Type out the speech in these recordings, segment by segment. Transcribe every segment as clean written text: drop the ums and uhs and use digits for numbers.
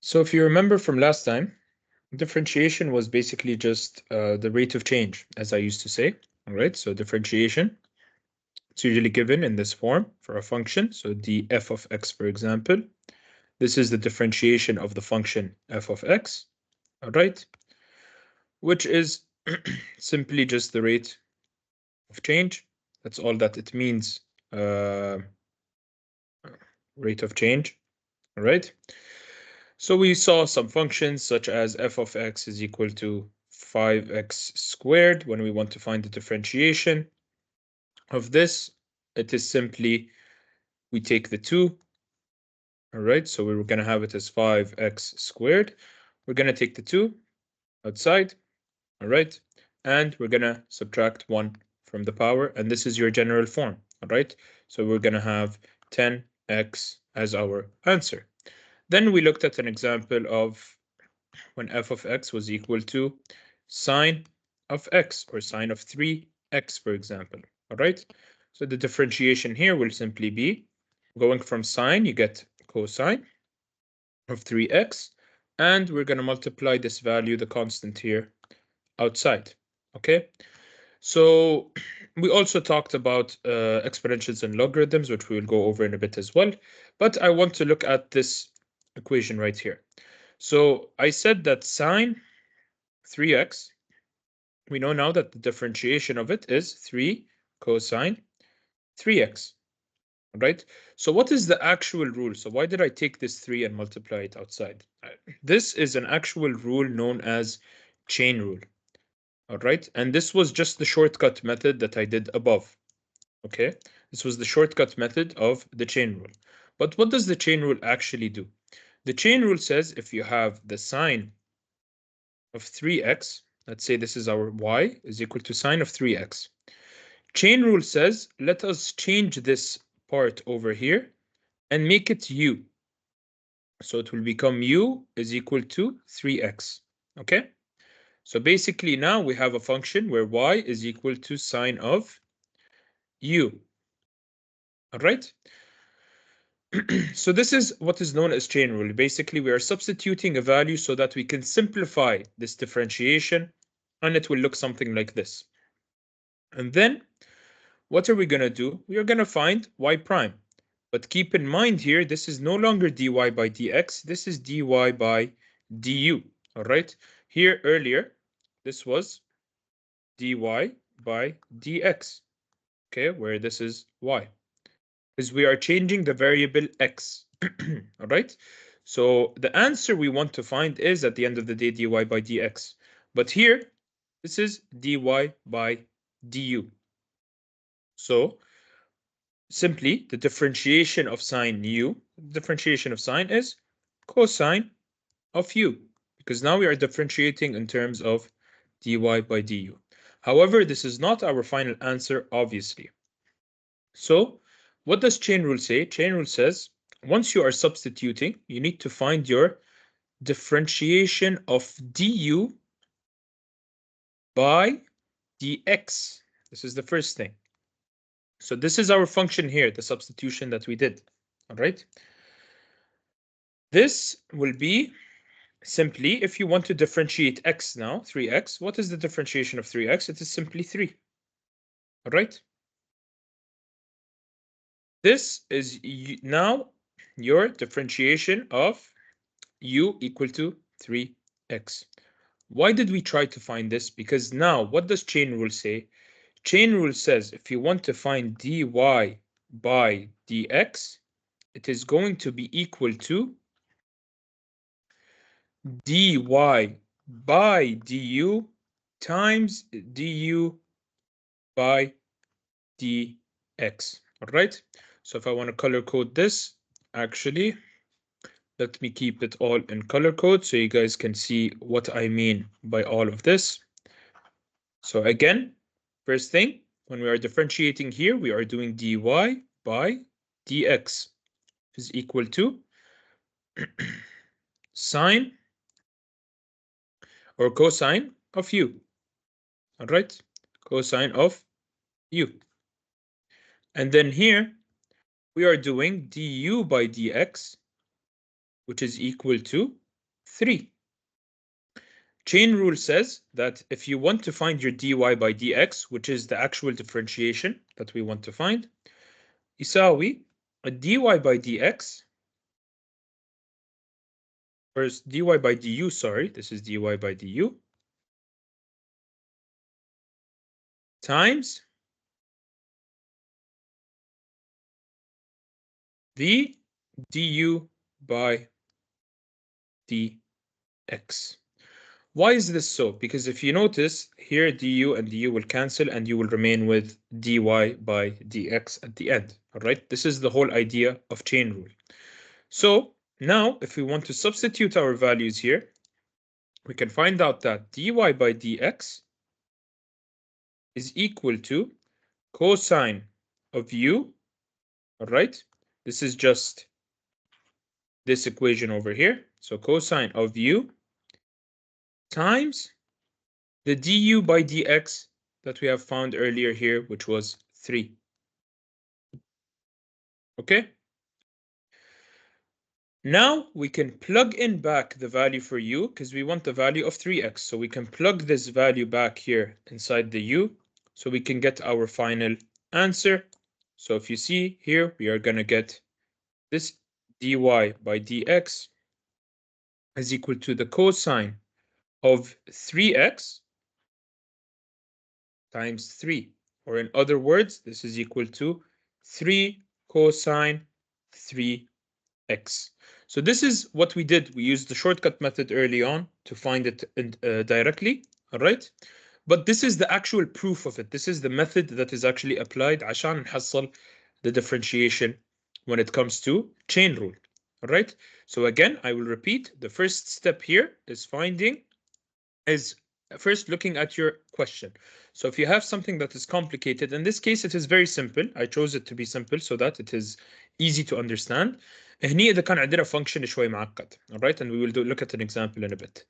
So if you remember from last time, differentiation was basically just the rate of change, as I used to say. All right, so differentiation, it's usually given in this form for a function. So the f of x, for example, this is the differentiation of the function f of x, all right, which is simply just the rate of change. That's all that it means, rate of change, all right? So we saw some functions such as f of x is equal to 5x squared. When we want to find the differentiation of this, it is simply we take the 2, all right? So we're going to have it as 5x squared. We're going to take the 2 outside, all right? And we're going to subtract 1 from the power, and this is your general form, all right? So we're going to have 10x as our answer. Then we looked at an example of when f of x was equal to sine of x, or sine of 3x, for example, all right? So the differentiation here will simply be going from sine, you get cosine of 3x, and we're going to multiply this value, the constant here, outside, okay? So we also talked about exponentials and logarithms, which we will go over in a bit as well, but I want to look at this equation right here. So I said that sine 3x, we know now that the differentiation of it is 3 cosine 3x, right? So what is the actual rule? So why did I take this 3 and multiply it outside? This is an actual rule known as chain rule, all right? And this was just the shortcut method that I did above, okay? This was the shortcut method of the chain rule. But what does the chain rule actually do? The chain rule says if you have the sine of 3x, let's say this is our y, is equal to sine of 3x. Chain rule says, let us change this part over here and make it u. So it will become u is equal to 3x, okay? So basically now we have a function where y is equal to sine of u, all right? So this is what is known as chain rule. Basically, we are substituting a value so that we can simplify this differentiation, and it will look something like this. And then what are we going to do? We are going to find y prime. But keep in mind here, this is no longer dy by dx. This is dy by du. All right. Here earlier, this was dy by dx. Okay, where this is y. Because we are changing the variable x. All right. So the answer we want to find is at the end of the day dy by dx. But here, this is dy by du. So simply the differentiation of sine u, differentiation of sine is cosine of u, because now we are differentiating in terms of dy by du. However, this is not our final answer, obviously. So what does chain rule say? Chain rule says once you are substituting, you need to find your differentiation of du by dx. This is the first thing. So this is our function here, the substitution that we did, all right? This will be simply, if you want to differentiate x now, 3x, what is the differentiation of 3x? It is simply 3, all right? This is now your differentiation of u equal to 3x. Why did we try to find this? Because now, what does chain rule say? Chain rule says if you want to find dy by dx, it is going to be equal to dy by du times du by dx. All right. So if I want to color code this, actually, let me keep it all in color code so you guys can see what I mean by all of this. So again, first thing, when we are differentiating here, we are doing dy by dx is equal to sine or cosine of u. All right, cosine of u. And then here we are doing du by dx, which is equal to 3. Chain rule says that if you want to find your dy by dx, which is the actual differentiation that we want to find, يساوي a dy by dx, or dy by du, sorry, this is dy by du, times the du by dx. Why is this so? Because if you notice here, du and du will cancel and you will remain with dy by dx at the end. All right, this is the whole idea of chain rule. So now if we want to substitute our values here, we can find out that dy by dx is equal to cosine of u. All right, this is just this equation over here. So cosine of u times the du by dx that we have found earlier here, which was 3. Okay? Now we can plug in back the value for u because we want the value of 3x. So we can plug this value back here inside the u so we can get our final answer. So if you see here, we are going to get this dy by dx is equal to the cosine of 3x times 3. Or in other words, this is equal to 3 cosine 3x. So this is what we did. We used the shortcut method early on to find it directly, all right? But this is the actual proof of it. This is the method that is actually applied عشان نحصل the differentiation when it comes to chain rule, all right? So again, I will repeat. The first step here is first looking at your question. So if you have something that is complicated, in this case it is very simple. I chose it to be simple so that it is easy to understand. هني إذا كان عندنا function شوي معقد, all right, and we will look at an example in a bit.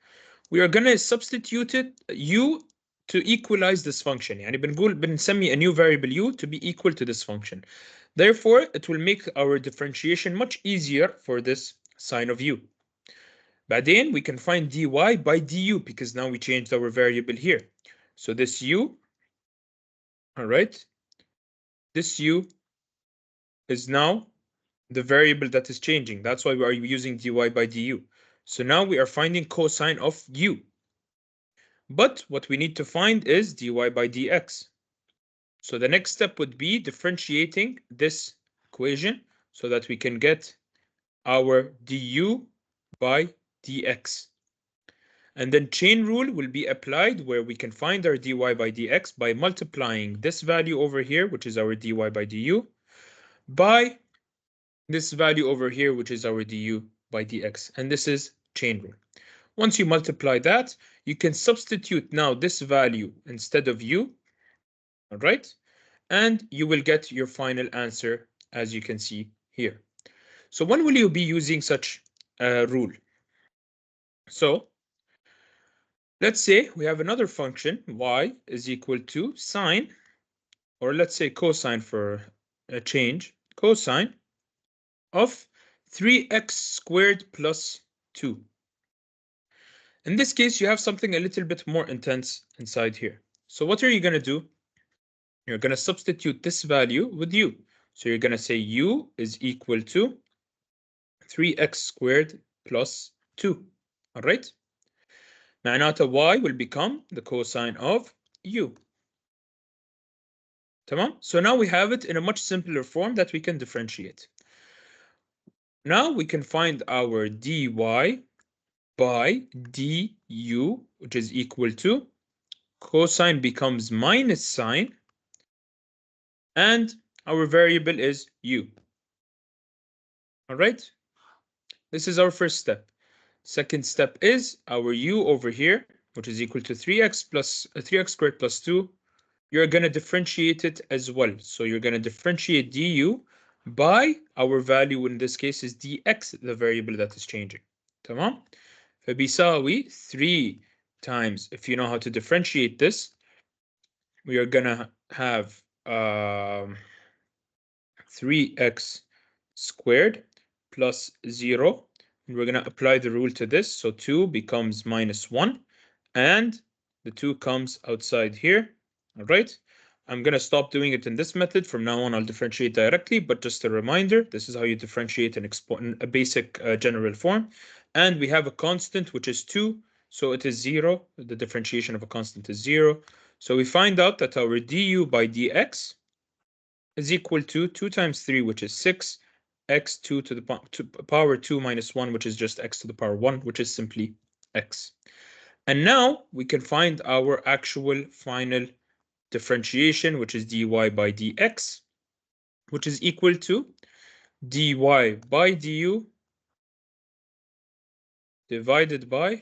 We are going to substitute it u to equalize this function. يعني بنسمي a new variable u to be equal to this function. Therefore, it will make our differentiation much easier for this sine of u. بعدين we can find dy by du because now we changed our variable here. So this u, all right, this u is now the variable that is changing. That's why we are using dy by du. So now we are finding cosine of u. But what we need to find is dy by dx. So the next step would be differentiating this equation so that we can get our du by dx. And then chain rule will be applied where we can find our dy by dx by multiplying this value over here, which is our dy by du, by this value over here, which is our du by dx. And this is chain rule. Once you multiply that, you can substitute now this value instead of u, all right? And you will get your final answer as you can see here. So when will you be using such a rule? So let's say we have another function, y is equal to sine, or let's say cosine for a change, cosine of 3x squared plus 2. In this case, you have something a little bit more intense inside here. So what are you going to do? You're going to substitute this value with u. So you're going to say u is equal to 3x squared plus 2. All right? معناته y will become the cosine of u. تمام? So now we have it in a much simpler form that we can differentiate. Now we can find our dy by du, which is equal to cosine becomes minus sine, and our variable is u. All right? This is our first step. Second step is our u over here, which is equal to 3x squared plus 2. You're going to differentiate it as well. So you're going to differentiate du by our value, in this case is dx, the variable that is changing. تمام? فبيساوي 3 times, if you know how to differentiate this, we are going to have 3x squared plus 0 and we're going to apply the rule to this. So 2 becomes -1, and the 2 comes outside here. All right. I'm going to stop doing it in this method. From now on, I'll differentiate directly, but just a reminder, this is how you differentiate a basic general form. And we have a constant, which is 2, so it is 0. The differentiation of a constant is 0. So we find out that our du by dx is equal to 2 times 3, which is 6, x2 to the power 2 minus 1, which is just x to the power 1, which is simply x. And now we can find our actual final differentiation, which is dy by dx, which is equal to dy by du divided by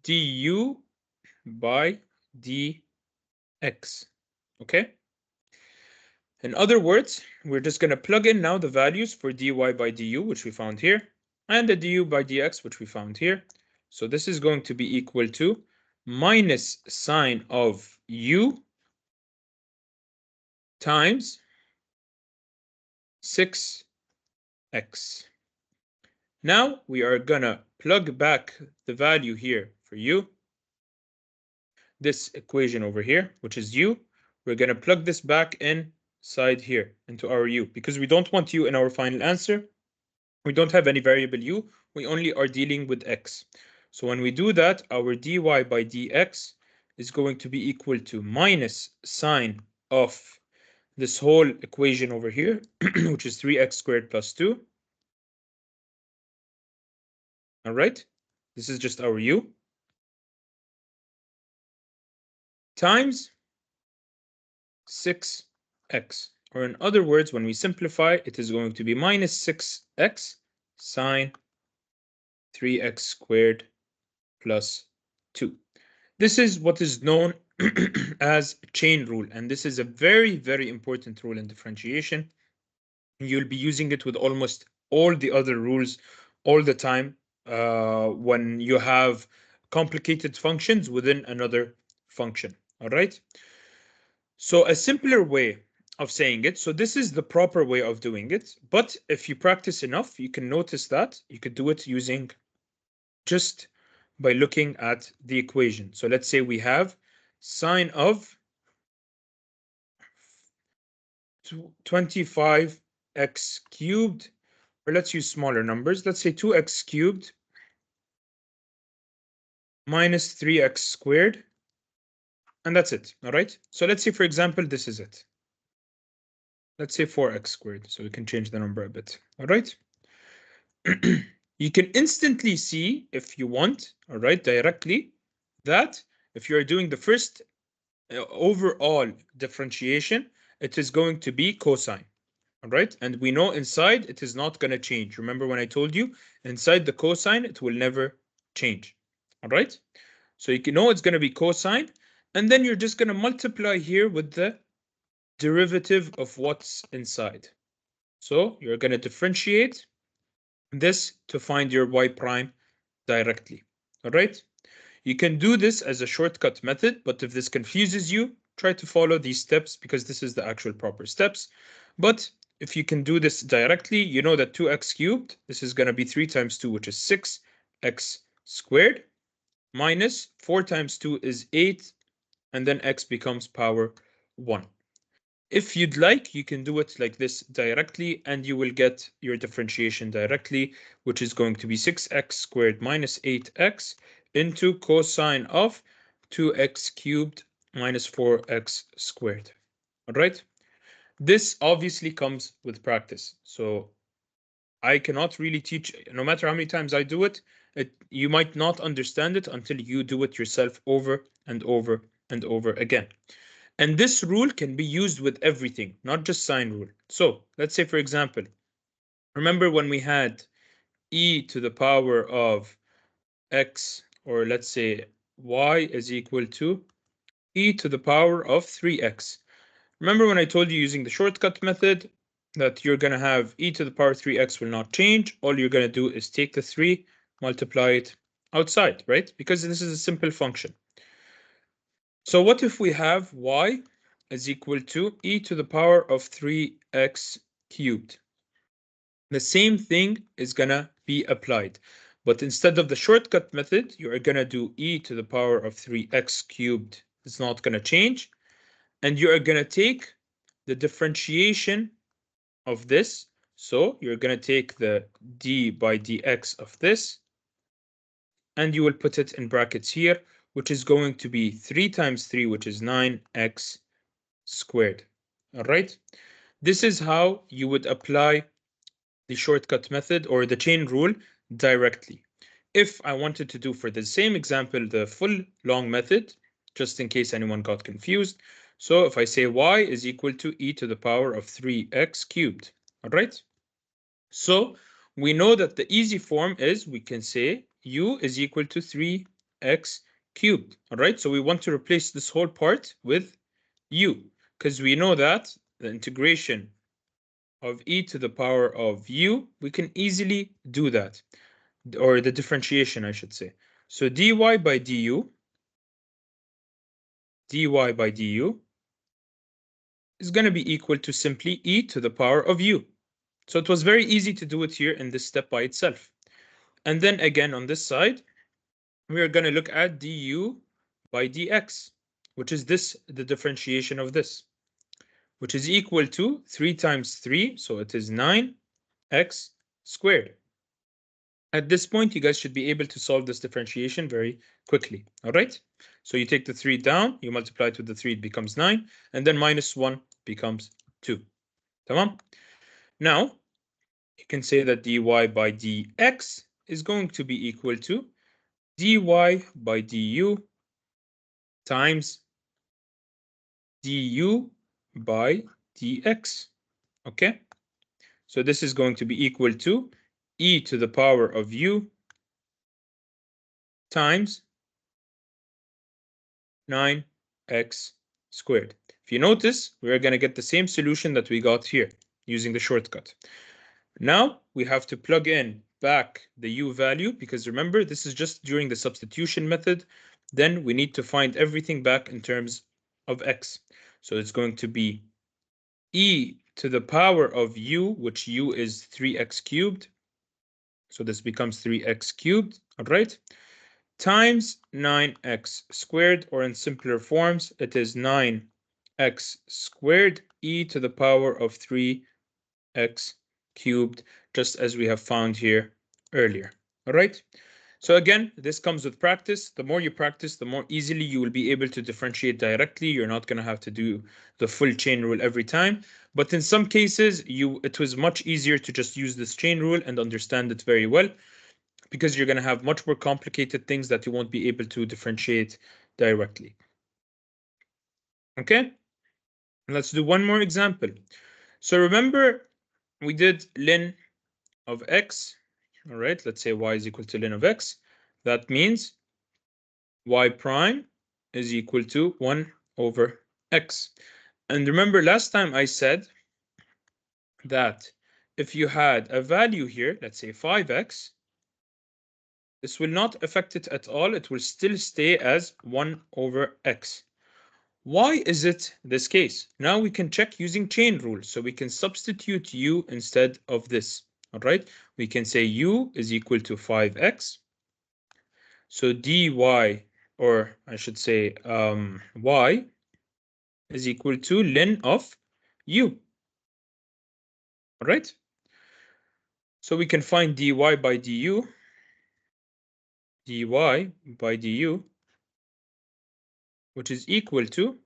du by dx. Okay. In other words, we're just going to plug in now the values for dy by du, which we found here, and the du by dx, which we found here. So this is going to be equal to minus sine of u times 6x. Now we are going to plug back the value here for u, this equation over here, which is u. We're going to plug this back inside here into our u, because we don't want u in our final answer. We don't have any variable u, we only are dealing with x. So when we do that, our dy by dx is going to be equal to minus sine of this whole equation over here, which is 3x squared plus 2. All right, this is just our u, times 6x. Or in other words, when we simplify, it is going to be minus 6x sine 3x squared plus 2. This is what is known as chain rule, and this is a very, very important rule in differentiation. You'll be using it with almost all the other rules all the time when you have complicated functions within another function. All right. So a simpler way of saying it, so this is the proper way of doing it, but if you practice enough, you can notice that you could do it using just by looking at the equation. So let's say we have sine of 25x cubed, or let's use smaller numbers. Let's say 2x cubed minus 3x squared, and that's it. All right. So let's say, for example, this is it. Let's say 4x squared, so we can change the number a bit. All right. You can instantly see, if you want, all right, directly, that if you're doing the first overall differentiation, it is going to be cosine. All right, and we know inside it is not going to change. Remember when I told you inside the cosine, it will never change. All right, so you can know it's going to be cosine, and then you're just going to multiply here with the derivative of what's inside. So you're going to differentiate this to find your y prime directly. All right, you can do this as a shortcut method, but if this confuses you, try to follow these steps because this is the actual proper steps. But if you can do this directly, you know that 2x cubed, this is going to be 3 times 2, which is 6x squared, minus 4 times 2 is 8, and then x becomes power 1. If you'd like, you can do it like this directly, and you will get your differentiation directly, which is going to be 6x squared minus 8x into cosine of 2x cubed minus 4x squared. All right. This obviously comes with practice. So I cannot really teach, no matter how many times I do it, you might not understand it until you do it yourself over and over and over again. And this rule can be used with everything, not just sine rule. So let's say, for example, remember when we had e to the power of x, or let's say y is equal to e to the power of 3x. Remember when I told you using the shortcut method that you're going to have e to the power 3x will not change. All you're going to do is take the 3, multiply it outside, right? Because this is a simple function. So what if we have y is equal to e to the power of 3x cubed? the same thing is gonna be applied. But instead of the shortcut method, you are gonna do e to the power of 3x cubed. It's not gonna change. And you are gonna take the differentiation of this. So you're gonna take the d by dx of this, and you will put it in brackets here, which is going to be 3 times 3, which is 9x squared. All right. This is how you would apply the shortcut method or the chain rule directly. If I wanted to do for the same example the full long method, just in case anyone got confused, so if I say y is equal to e to the power of 3x cubed, all right? So we know that the easy form is we can say u is equal to 3x cubed, all right? So we want to replace this whole part with u, because we know that the integration of e to the power of u, we can easily do that, or the differentiation, I should say. So dy by du is going to be equal to simply e to the power of u. So it was very easy to do it here in this step by itself. And then again on this side, we are going to look at du by dx, which is this, the differentiation of this, which is equal to 3 times 3, so it is 9x squared. At this point, you guys should be able to solve this differentiation very quickly, all right? So you take the 3 down, you multiply it with the 3, it becomes 9, and then minus 1 becomes 2. Tamam? Now, you can say that dy by dx is going to be equal to dy by du times du by dx, okay? So this is going to be equal to e to the power of u times 9x squared. If you notice, we're going to get the same solution that we got here using the shortcut. Now we have to plug in back the u value, because remember, this is just during the substitution method. Then we need to find everything back in terms of x. So it's going to be e to the power of u, which u is 3x cubed. So this becomes 3x cubed, all right? Times 9x squared, or in simpler forms, it is 9x squared e to the power of 3x cubed, just as we have found here earlier. All right. So again, this comes with practice. The more you practice, the more easily you will be able to differentiate directly. You're not going to have to do the full chain rule every time. But in some cases, it was much easier to just use this chain rule and understand it very well, because you're going to have much more complicated things that you won't be able to differentiate directly. Okay, let's do one more example. So remember, we did ln of x. All right, let's say y is equal to ln of x. That means y prime is equal to 1 over x. And remember, last time I said that if you had a value here, let's say 5x, this will not affect it at all. It will still stay as 1 over x. Why is it this case? Now we can check using chain rule. So we can substitute u instead of this. All right. We can say u is equal to 5x. So dy, or I should say y, is equal to ln of u. All right. So we can find dy by du, which is equal to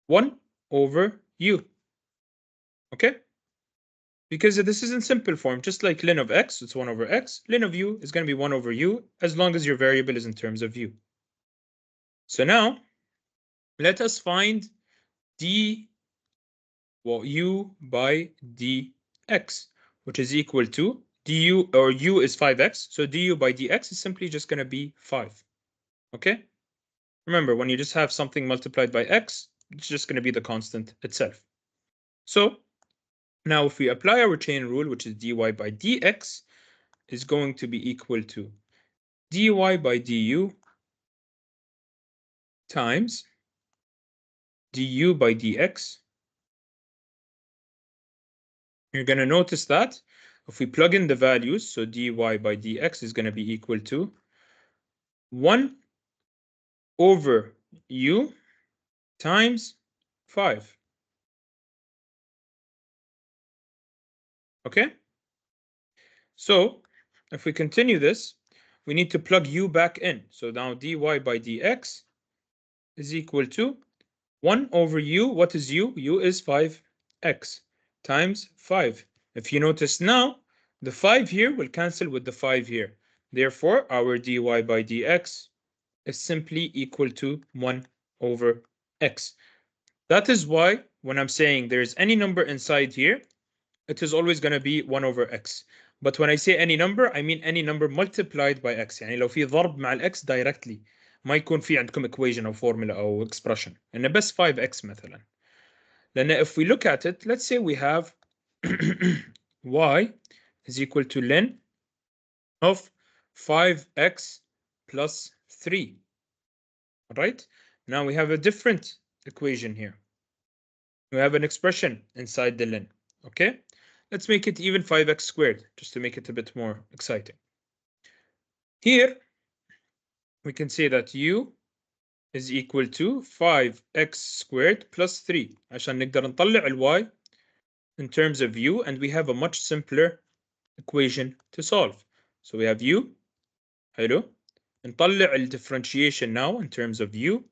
1 over u. Okay. Because this is in simple form, just like ln of x, it's 1 over x. Ln of u is going to be 1 over u, as long as your variable is in terms of u. So now, let us find du by dx, which is equal to du, or u is 5x, so du by dx is simply just going to be 5. Okay? Remember, when you just have something multiplied by x, it's just going to be the constant itself. So now if we apply our chain rule, which is dy by dx, is going to be equal to dy by du times du by dx you're going to notice that if we plug in the values, so dy by dx is going to be equal to 1 over u times 5. Okay? So if we continue this, we need to plug u back in. So now dy by dx is equal to 1 over u. What is u? U is 5x times 5. If you notice now, the 5 here will cancel with the 5 here. Therefore, our dy by dx is simply equal to 1 over x. That is why when I'm saying there's any number inside here, it is always going to be 1 over x. But when I say any number, I mean any number multiplied by x. يعني لو في ضرب مع الاكس directly ما يكون في عندكم equation أو formula أو expression. إنه بس 5x مثلا. لأن if we look at it, let's say we have y is equal to ln of 5x plus 3. Right? Now we have a different equation here. We have an expression inside the ln. Okay? Let's make it even 5x squared, just to make it a bit more exciting. Here, we can say that u is equal to 5x squared plus 3 عشان نقدر نطلع ال y in terms of u, and we have a much simpler equation to solve. So we have u, حلو. نطلع ال differentiation now in terms of u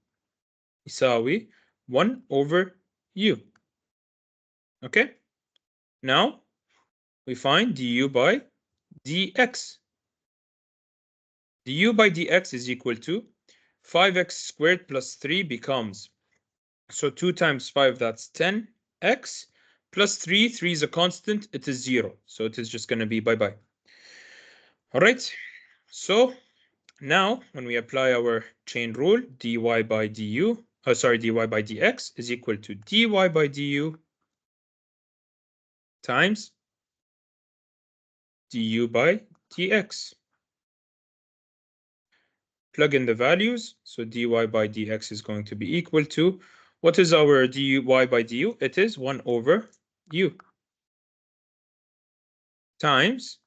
يساوي 1 over u. Okay? Now, we find du by dx. du by dx is equal to 5x squared plus 3 becomes, so 2 times 5, that's 10x, plus 3, 3 is a constant, it is 0. So it is just going to be bye-bye. All right. So now when we apply our chain rule, dy by du, dy by dx is equal to dy by du times du by dx. Plug in the values. So dy by dx is going to be equal to, what is our dy by du? It is 1 over u times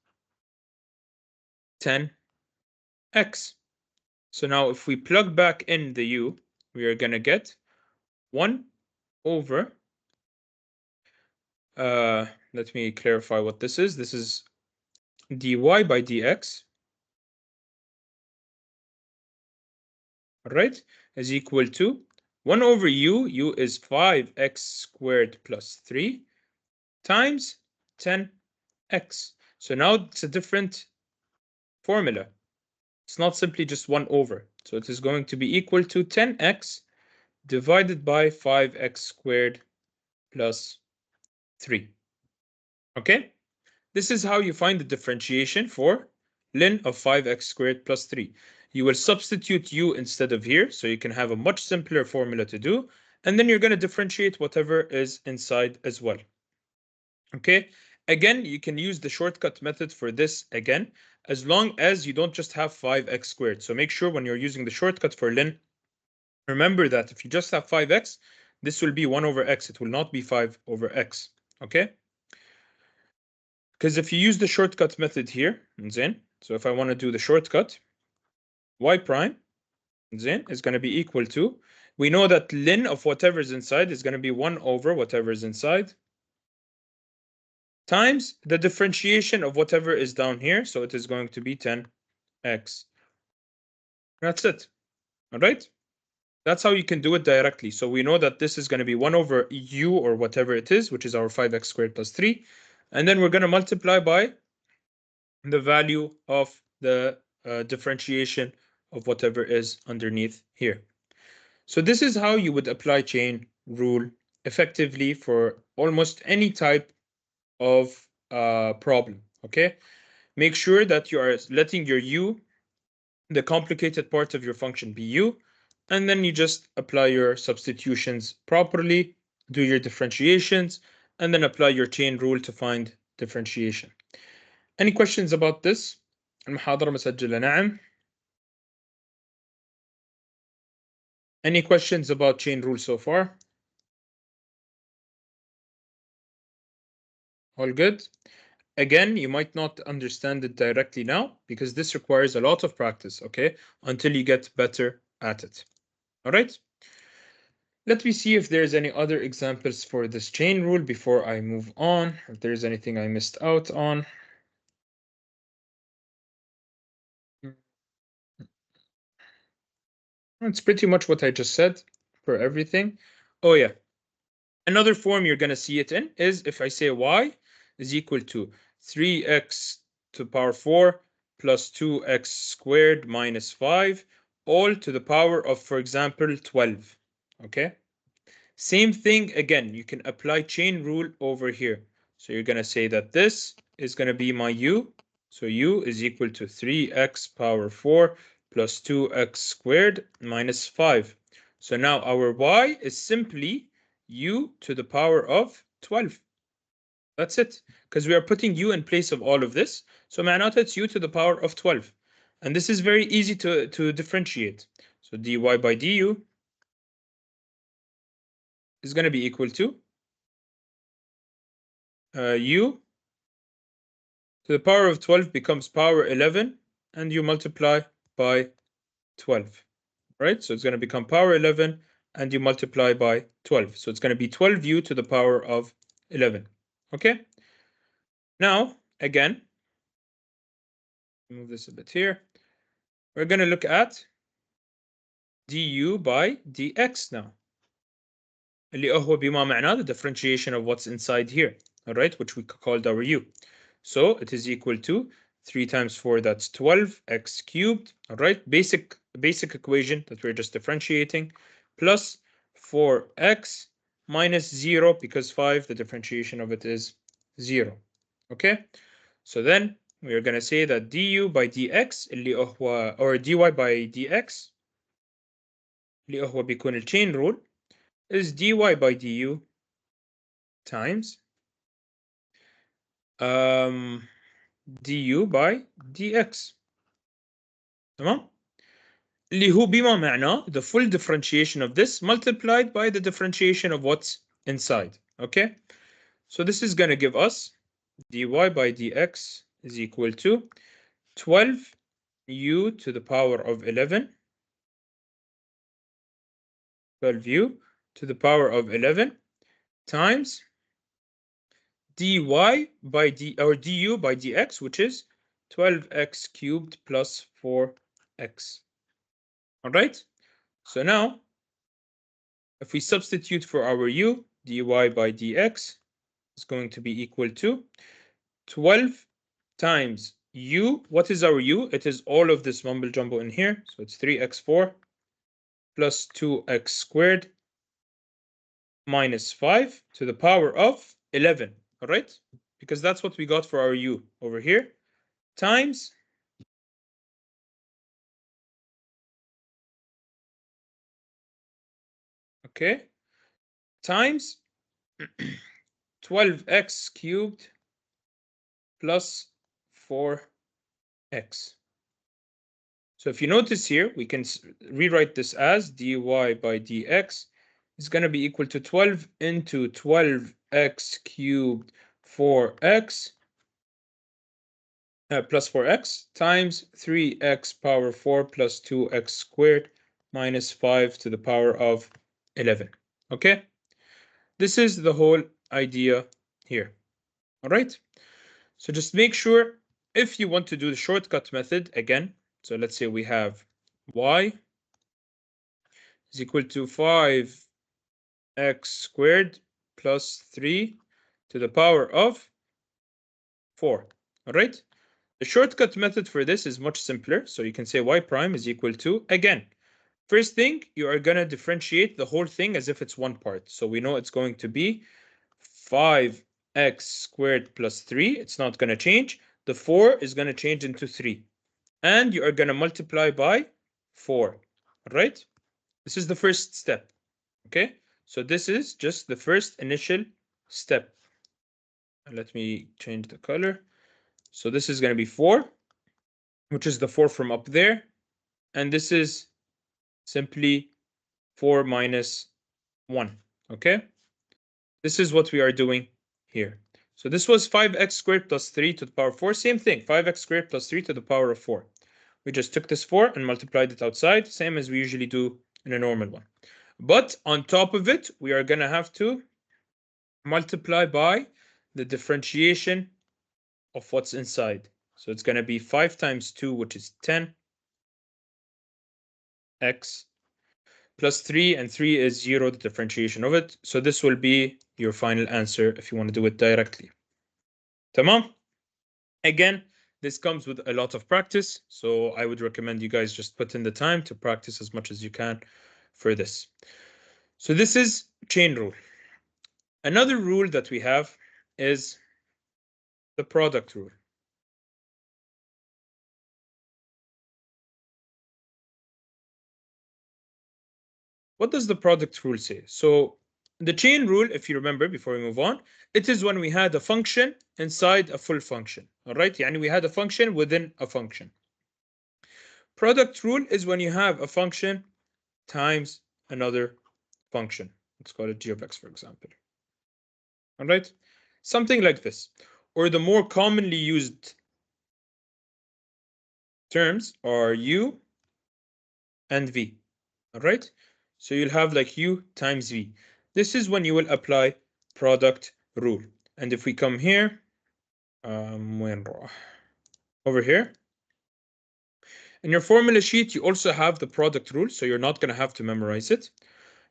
10x. So now if we plug back in the u, we are going to get 1 over, let me clarify what this is. This is dy by dx, right, is equal to 1 over u, u is 5x squared plus 3 times 10x. So now it's a different formula. It's not simply just 1 over. So it is going to be equal to 10x divided by 5x squared plus 3. Okay? This is how you find the differentiation for ln of 5x squared plus 3. You will substitute u instead of here, so you can have a much simpler formula to do, and then you're going to differentiate whatever is inside as well. Okay? Again, you can use the shortcut method for this again, as long as you don't just have 5x squared. So make sure when you're using the shortcut for ln, remember that if you just have 5x, this will be 1 over x. It will not be 5 over x. Okay? Because if you use the shortcut method here, so if I want to do the shortcut, y prime is going to be equal to, we know that ln of whatever is inside is going to be 1 over whatever is inside times the differentiation of whatever is down here. So it is going to be 10x. That's it. All right. That's how you can do it directly. So we know that this is going to be 1 over u or whatever it is, which is our 5x squared plus 3. And then we're going to multiply by the value of the differentiation of whatever is underneath here. So this is how you would apply chain rule effectively for almost any type of problem. Okay, make sure that you are letting your u, the complicated part of your function, be u, and then you just apply your substitutions properly, do your differentiations, and then apply your chain rule to find differentiation. Any questions about this? المحاضرة مسجلة نعم. Any questions about chain rule so far? All good? Again, you might not understand it directly now because this requires a lot of practice, okay? Until you get better at it. All right? Let me see if there's any other examples for this chain rule before I move on, if there's anything I missed out on. It's pretty much what I just said for everything. Oh yeah, another form you're going to see it in is if I say y is equal to 3x to the power 4 plus 2x squared minus 5, all to the power of, for example, 12. Okay? Same thing again, you can apply chain rule over here. So you're going to say that this is going to be my u. So u is equal to 3x power 4 plus 2x squared minus 5. So now our y is simply u to the power of 12. That's it. Because we are putting u in place of all of this. So معناته it's u to the power of 12. And this is very easy to differentiate. So dy by du is going to be equal to u to the power of 12 becomes power 11, and you multiply by 12, right? So it's going to become power 11, and you multiply by 12. So it's going to be 12u to the power of 11, okay? Now, again, move this a bit here. We're going to look at du by dx now. اللي هو بما معناه the differentiation of what's inside here, all right, which we called our u. So it is equal to 3 times 4, that's 12x cubed, all right, basic equation that we're just differentiating, plus 4x minus 0, because 5, the differentiation of it is 0, okay? So then we are going to say that du by dx اللي هو or dy by dx اللي هو بيكون الchain rule is dy by du times du by dx. تمام؟ اللي هو بما معناه the full differentiation of this multiplied by the differentiation of what's inside. Okay? So this is going to give us dy by dx is equal to 12u to the power of 11, 12u to the power of 11 times dy by du by dx, which is 12x cubed plus 4x. All right? So now, if we substitute for our u, dy by dx is going to be equal to 12 times u. What is our u? It is all of this mumble jumble in here. So it's 3x4 plus 2x squared minus 5 to the power of 11. All right? Because that's what we got for our u over here. Times okay, times 12x cubed plus 4x. So if you notice here, we can rewrite this as dy by dx is going to be equal to 12 into 12x cubed 4x plus 4x times 3x power 4 plus 2x squared minus 5 to the power of 11. Okay? This is the whole idea here. All right? So just make sure if you want to do the shortcut method again, so let's say we have y is equal to 5x squared plus 3 to the power of 4. All right? The shortcut method for this is much simpler. So you can say y prime is equal to, again, first thing, you are going to differentiate the whole thing as if it's one part. So we know it's going to be 5x squared plus 3. It's not going to change. The 4 is going to change into 3. And you are going to multiply by 4. All right? This is the first step. Okay? So this is just the first initial step. Let me change the color. So this is going to be 4, which is the 4 from up there. And this is simply 4 minus 1. Okay? This is what we are doing here. So this was 5x squared plus 3 to the power of 4. Same thing, 5x squared plus 3 to the power of 4. We just took this 4 and multiplied it outside, same as we usually do in a normal one. But on top of it, we are going to have to multiply by the differentiation of what's inside. So it's going to be 5 times 2, which is 10x, plus 3, and 3 is 0, the differentiation of it. So this will be your final answer if you want to do it directly. Tamam? Again, this comes with a lot of practice, so I would recommend you guys just put in the time to practice as much as you can for this. So this is chain rule. Another rule that we have is the product rule. What does the product rule say? So the chain rule, if you remember, before we move on, it is when we had a function inside a full function. All right, يعني we had a function within a function. Product rule is when you have a function times another function. Let's call it g of x, for example. All right, something like this. Or the more commonly used terms are u and v. All right, so you'll have like u times v. This is when you will apply product rule. And if we come here, over here, in your formula sheet, you also have the product rule, so you're not going to have to memorize it.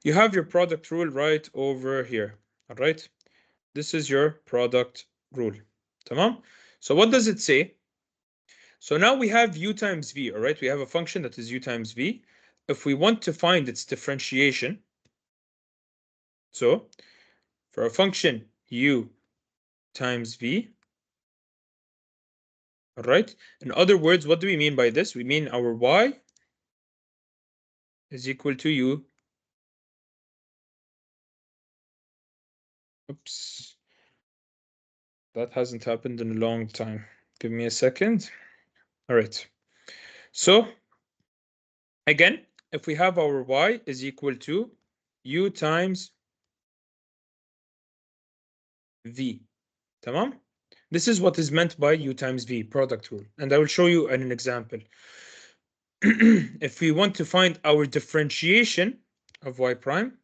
You have your product rule right over here. All right, this is your product rule. Tamam? So what does it say? So now we have u times v. All right, we have a function that is u times v. If we want to find its differentiation, so for a function u times v, all right, in other words, what do we mean by this? We mean our y is equal to u. Oops, that hasn't happened in a long time. Give me a second. All right, so again, if we have our y is equal to u times v, tamam? This is what is meant by u times v, product rule. And I will show you an example. If we want to find our differentiation of y prime,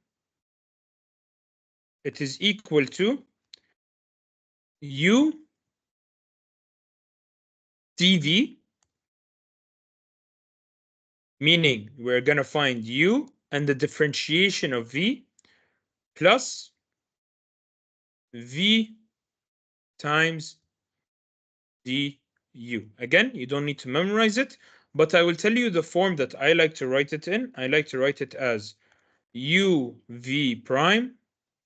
it is equal to u dv, meaning we're going to find u and the differentiation of v plus v times du. Again, you don't need to memorize it, but I will tell you the form that I like to write it in. I like to write it as u v prime,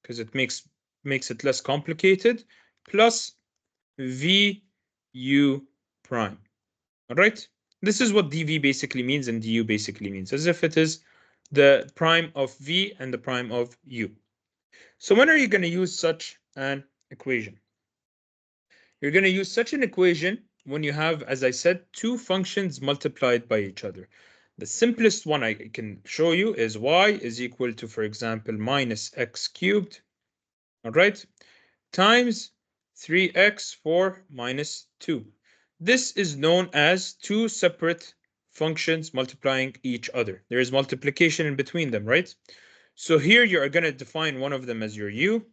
because it makes it less complicated, plus v u prime. All right, this is what dv basically means and du basically means, as if it is the prime of v and the prime of u. So when are you going to use such an equation? You're going to use such an equation when you have, as I said, two functions multiplied by each other. The simplest one I can show you is y is equal to, for example, minus x cubed, all right, times 3x for minus 2. This is known as two separate functions multiplying each other. There is multiplication in between them, right? So here you are going to define one of them as your u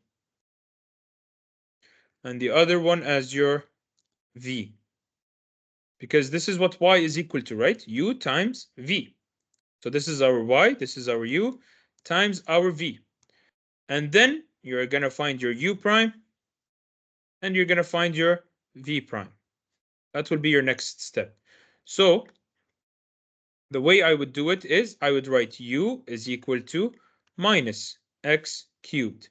and the other one as your v, because this is what y is equal to, right? U times v. So this is our y, this is our u, times our v. And then you're going to find your u prime and you're going to find your v prime. That will be your next step. So the way I would do it is I would write u is equal to minus x cubed.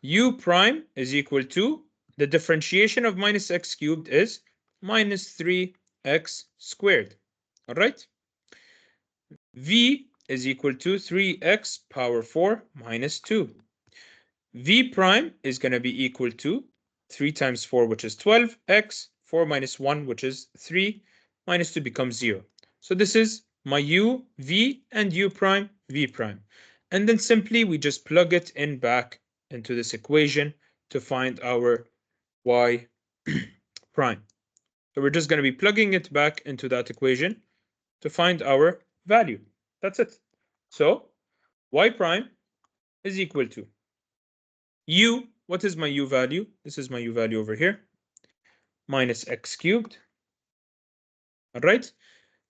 U prime is equal to, the differentiation of minus x cubed is minus 3x squared. All right. V is equal to 3x power 4 minus 2. V prime is going to be equal to 3 times 4, which is 12, x, 4 minus 1, which is 3, minus 2 becomes 0. So this is my u, v, and u prime, v prime. And then simply we just plug it in back into this equation to find our y prime. So we're just going to be plugging it back into that equation to find our value. That's it. So y prime is equal to u. What is my u value? This is my u value over here. Minus x cubed. All right.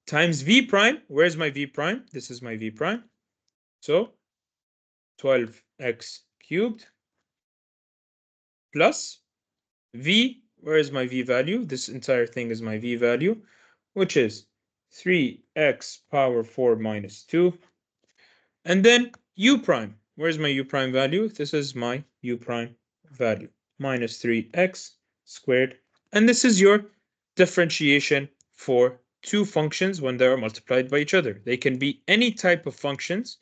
Times v prime. Where's my v prime? This is my v prime. So 12x cubed plus v. Where is my v value? This entire thing is my v value, which is 3x power 4 minus 2. And then u prime. Where's my u prime value? This is my u prime value, minus 3x squared. And this is your differentiation for two functions when they are multiplied by each other. They can be any type of functions.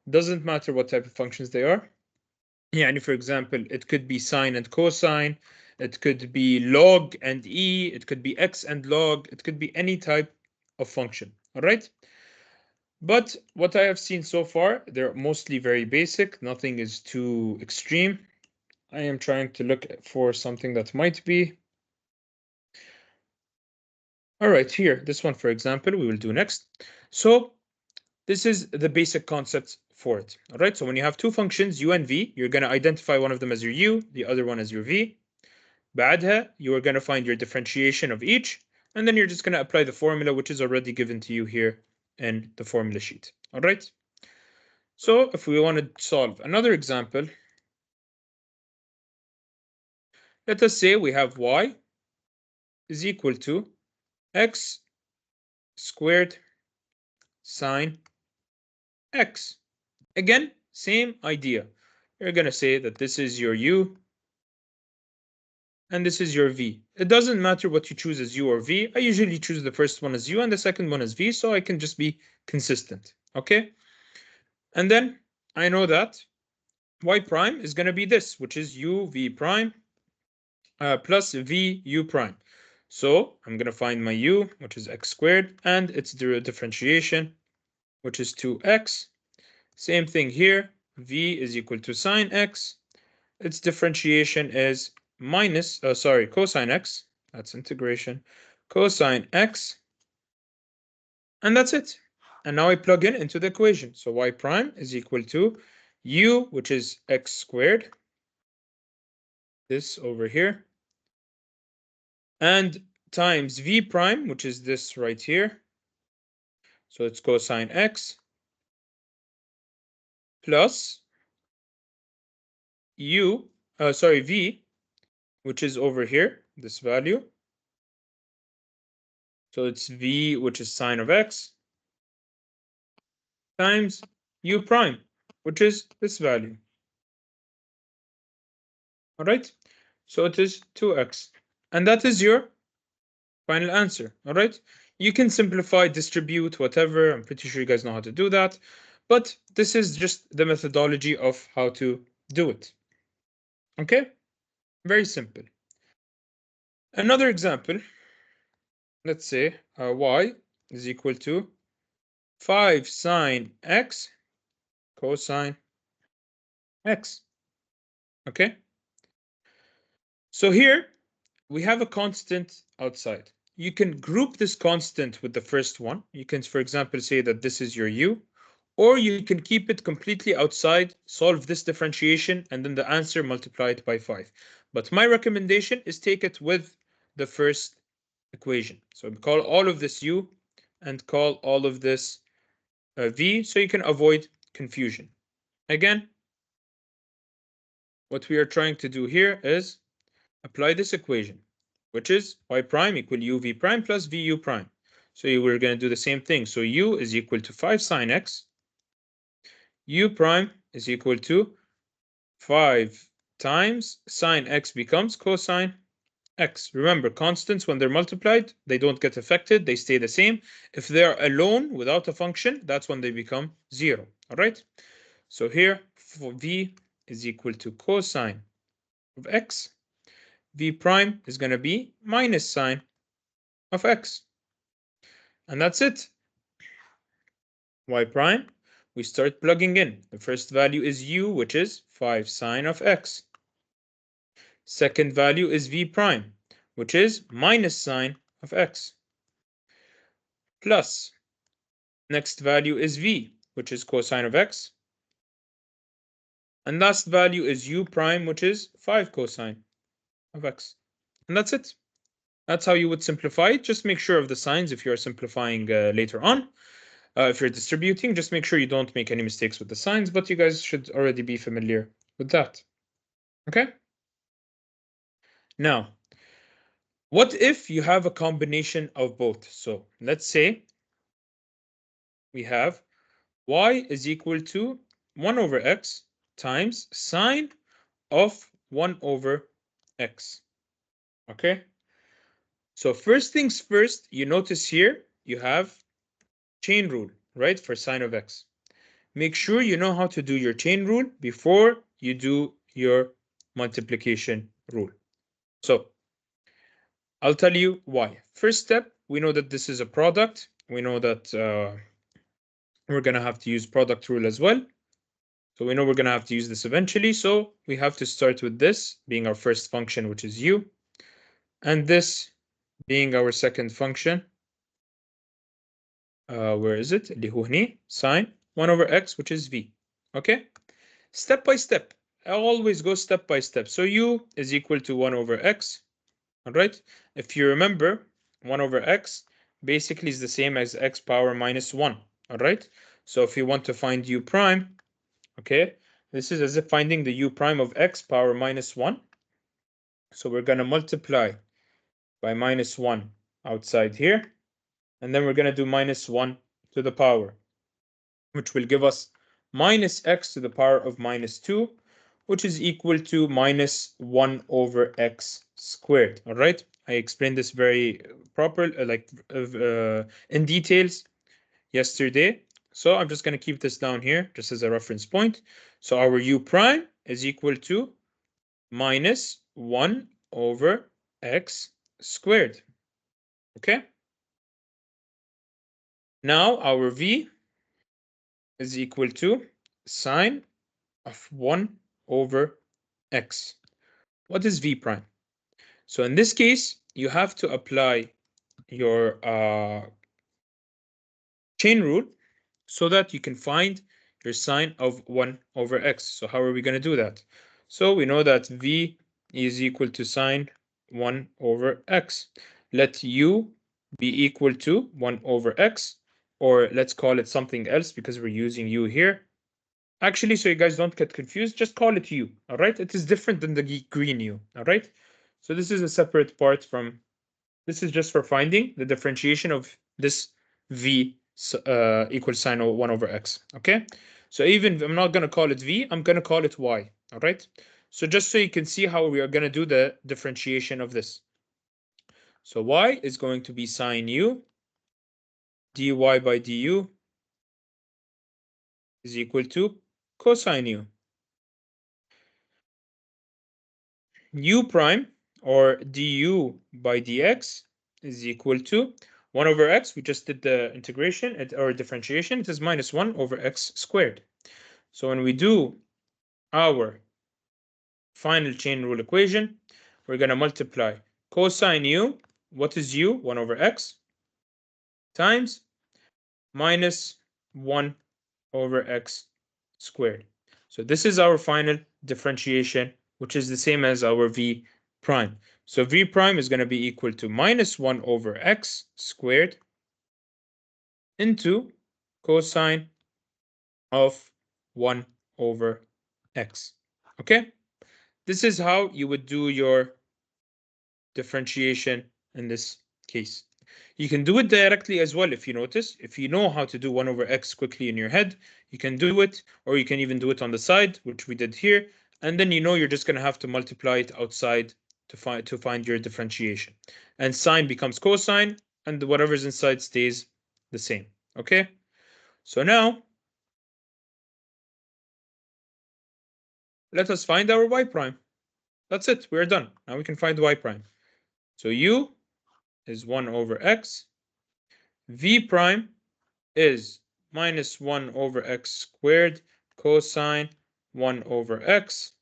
Doesn't matter what type of functions they are. Yeah, for example, it could be sine and cosine. It could be log and e. It could be x and log. It could be any type of function. All right. But what I have seen so far, they're mostly very basic. Nothing is too extreme. I am trying to look for something that might be. All right, here, this one, for example, we will do next. So this is the basic concept for it. All right, so when you have two functions, u and v, you're going to identify one of them as your u, the other one as your v. بعدها, you are going to find your differentiation of each, and then you're just going to apply the formula, which is already given to you here in the formula sheet. All right. So if we want to solve another example, let us say we have y is equal to x squared sine x. Again, same idea. You're going to say that this is your u and this is your v. It doesn't matter what you choose as u or v. I usually choose the first one as u and the second one as v, so I can just be consistent. Okay? And then I know that y prime is going to be this, which is u v prime plus v u prime. So I'm going to find my u, which is x squared, and its differentiation, which is 2x. Same thing here. V is equal to sine x. Its differentiation is cosine x. That's integration. Cosine x. And that's it. And now I plug in into the equation. So y prime is equal to u, which is x squared. This over here. And times v prime, which is this right here. So it's cosine x plus v, which is over here, this value. So it's v, which is sine of x, times u prime, which is this value. All right. So it is 2x. And that is your final answer. All right. You can simplify, distribute, whatever. I'm pretty sure you guys know how to do that. But this is just the methodology of how to do it. Okay. Very simple. Another example. Let's say y is equal to 5 sine x cosine x. Okay. So here we have a constant outside. You can group this constant with the first one. You can, for example, say that this is your u, or you can keep it completely outside, solve this differentiation, and then the answer multiplied by 5. But my recommendation is take it with the first equation. So we call all of this u and call all of this v, so you can avoid confusion. Again, what we are trying to do here is apply this equation, which is y prime equal uv prime plus vu prime. So we're going to do the same thing. So u is equal to 5 sine x. U prime is equal to 5 times sine x becomes cosine x. Remember, constants, when they're multiplied, they don't get affected. They stay the same. If they're alone without a function, that's when they become 0. All right. So here, for v is equal to cosine of x. V prime is going to be minus sine of x. And that's it. Y prime, we start plugging in. The first value is u, which is 5 sine of x. Second value is v prime, which is minus sine of x, plus next value is v, which is cosine of x, and last value is u prime, which is 5 cosine of x. And that's it. That's how you would simplify it. Just make sure of the signs if you're simplifying later on. If you're distributing, just make sure you don't make any mistakes with the signs, but you guys should already be familiar with that. Okay? Now, what if you have a combination of both? So let's say we have y is equal to 1 over x times sine of 1 over x. Okay? So first things first, you notice here you have chain rule, right, for sine of x. Make sure you know how to do your chain rule before you do your multiplication rule. So I'll tell you why. First step, we know that this is a product. We know that we're going to have to use product rule as well. So we know we're going to have to use this eventually. So we have to start with this being our first function, which is u, and this being our second function. Where is it? اللي هو هنا sine 1 over x, which is v. Okay? Step by step. I always go step by step. So u is equal to 1 over x. All right? If you remember, 1 over x basically is the same as x power minus 1. All right? So if you want to find u prime, okay, this is as if finding the u prime of x power minus 1. So we're going to multiply by minus 1 outside here. And then we're going to do minus 1 to the power, which will give us minus x to the power of minus 2, which is equal to minus 1 over x squared. All right, I explained this very proper, in details yesterday. So I'm just going to keep this down here just as a reference point. So our u prime is equal to minus 1 over x squared. Okay. Now our v is equal to sine of 1 over x. What is v prime? So in this case, you have to apply your chain rule so that you can find your sine of 1 over x. So how are we going to do that? So we know that v is equal to sine 1 over x. Let u be equal to 1 over x, or let's call it something else because we're using u here. Actually, so you guys don't get confused, just call it u, all right? It is different than the green u, all right? So this is a separate part from, this is just for finding the differentiation of this v equals sine of 1 over x, okay? So even if I'm not going to call it v, I'm going to call it y, all right? So just so you can see how we are going to do the differentiation of this. So y is going to be sine u dy by du is equal to cosine u. U prime, or du by dx, is equal to 1 over x. We just did the integration or differentiation. It is minus 1 over x squared. So when we do our final chain rule equation, we're going to multiply cosine u. What is u? 1 over x times minus 1 over x squared. So this is our final differentiation, which is the same as our v prime. So v prime is going to be equal to minus 1 over x squared into cosine of 1 over x. Okay? This is how you would do your differentiation in this case. You can do it directly as well if you notice. If you know how to do 1 over x quickly in your head, you can do it, or you can even do it on the side, which we did here, and then you know you're just going to have to multiply it outside to find your differentiation. And sine becomes cosine, and whatever's inside stays the same. Okay? So now, let us find our y prime. That's it. We're done. Now we can find y prime. So u is 1 over x. V prime is minus 1 over x squared cosine 1 over x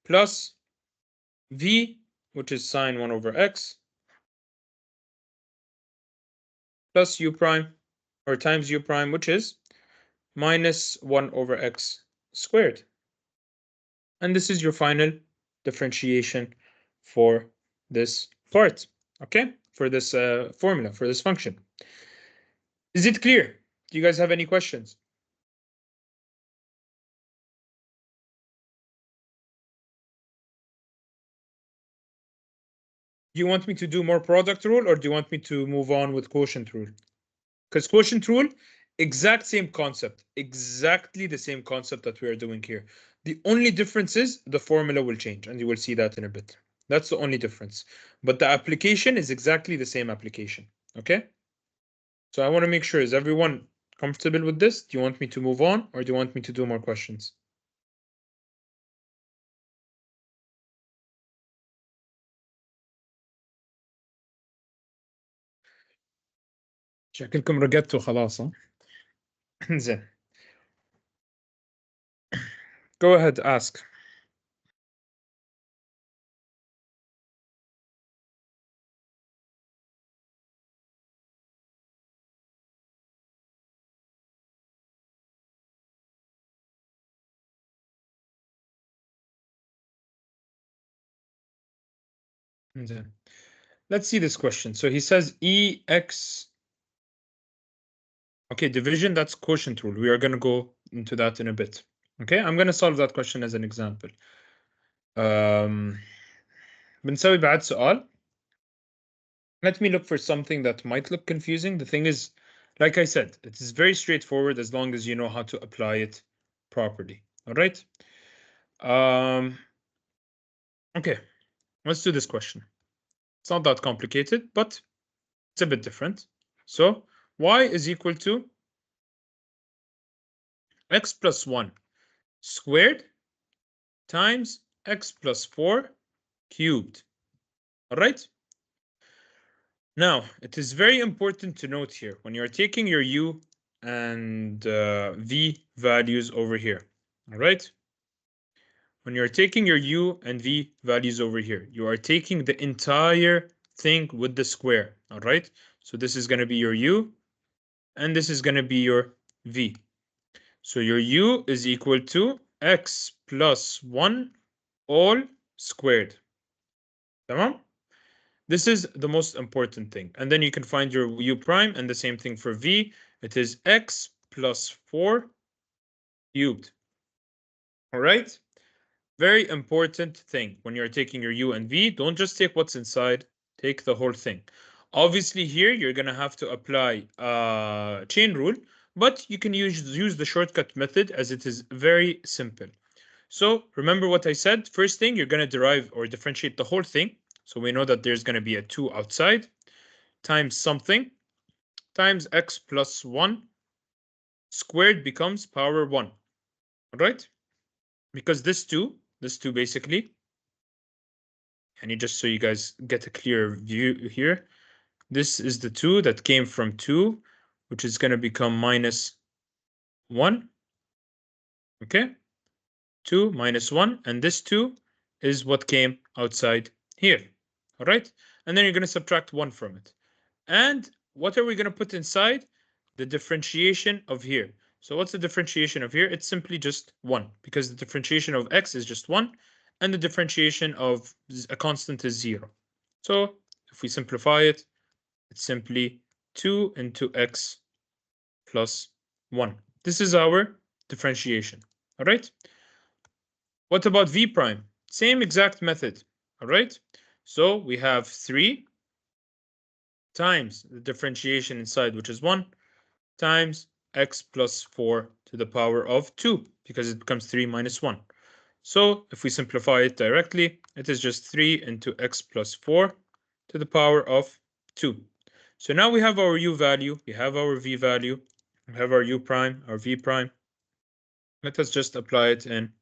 plus v, which is sine 1 over x, plus u prime, or times u prime, which is minus 1 over x squared. And this is your final differentiation for this part, okay? For this formula, for this function. Is it clear? Do you guys have any questions? Do you want me to do more product rule, or do you want me to move on with quotient rule? Because quotient rule, exact same concept, exactly the same concept that we are doing here. The only difference is the formula will change, and you will see that in a bit. That's the only difference. But the application is exactly the same application, okay? So I want to make sure, is everyone comfortable with this? Do you want me to move on, or do you want me to do more questions? شكلكم رقدتوا خلاص ها؟ زين. Go ahead, ask. زين. Let's see this question. So he says EX. Okay, division, that's quotient rule. We are going to go into that in a bit. Okay, I'm going to solve that question as an example. بنسوي بعد سؤال. Let me look for something that might look confusing. The thing is, like I said, it is very straightforward as long as you know how to apply it properly. All right. Okay, let's do this question. It's not that complicated, but it's a bit different. So y is equal to x plus 1 squared times x plus 4 cubed. All right. Now, it is very important to note here when you're taking your u and v values over here. All right. When you're taking your u and v values over here, you are taking the entire thing with the square. All right. So this is going to be your u and this is going to be your v. So your u is equal to x plus 1 all squared. Tamam? This is the most important thing. And then you can find your u prime, and the same thing for v. It is x plus 4 cubed. All right? Very important thing. When you're taking your u and v, don't just take what's inside, take the whole thing. Obviously here, you're going to have to apply chain rule, but you can use the shortcut method as it is very simple. So remember what I said. First thing, you're going to derive or differentiate the whole thing. So we know that there's going to be a 2 outside times something times x plus 1 squared becomes power 1. All right? Because this 2 basically, and just so you guys get a clear view here, this is the 2 that came from 2, which is going to become minus 1. Okay? 2 minus 1, and this 2 is what came outside here. All right? And then you're going to subtract 1 from it. And what are we going to put inside? The differentiation of here. So what's the differentiation of here? It's simply just 1, because the differentiation of x is just 1, and the differentiation of a constant is 0. So if we simplify it, it's simply 2 into x plus 1. This is our differentiation. All right? What about v prime? Same exact method. All right? So we have 3 times the differentiation inside, which is 1, times x plus 4 to the power of 2, because it becomes 3 minus 1. So if we simplify it directly, it is just 3 into x plus 4 to the power of 2. So now we have our u value, we have our v value, we have our u prime, our v prime. Let us just apply it in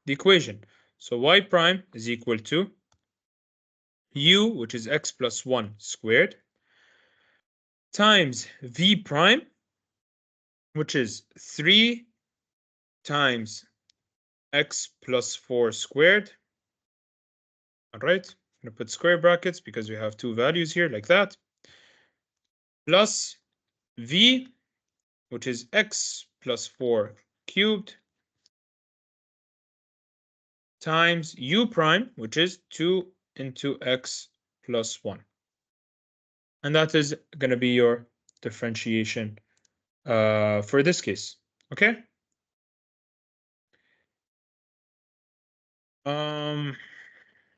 the equation. So y prime is equal to u, which is x plus 1 squared, times v prime, which is 3 times x plus 4 squared, All right, I'm going to put square brackets because we have two values here like that, plus v, which is x plus 4 cubed, times u prime, which is 2 into x plus 1. And that is going to be your differentiation for this case. Okay.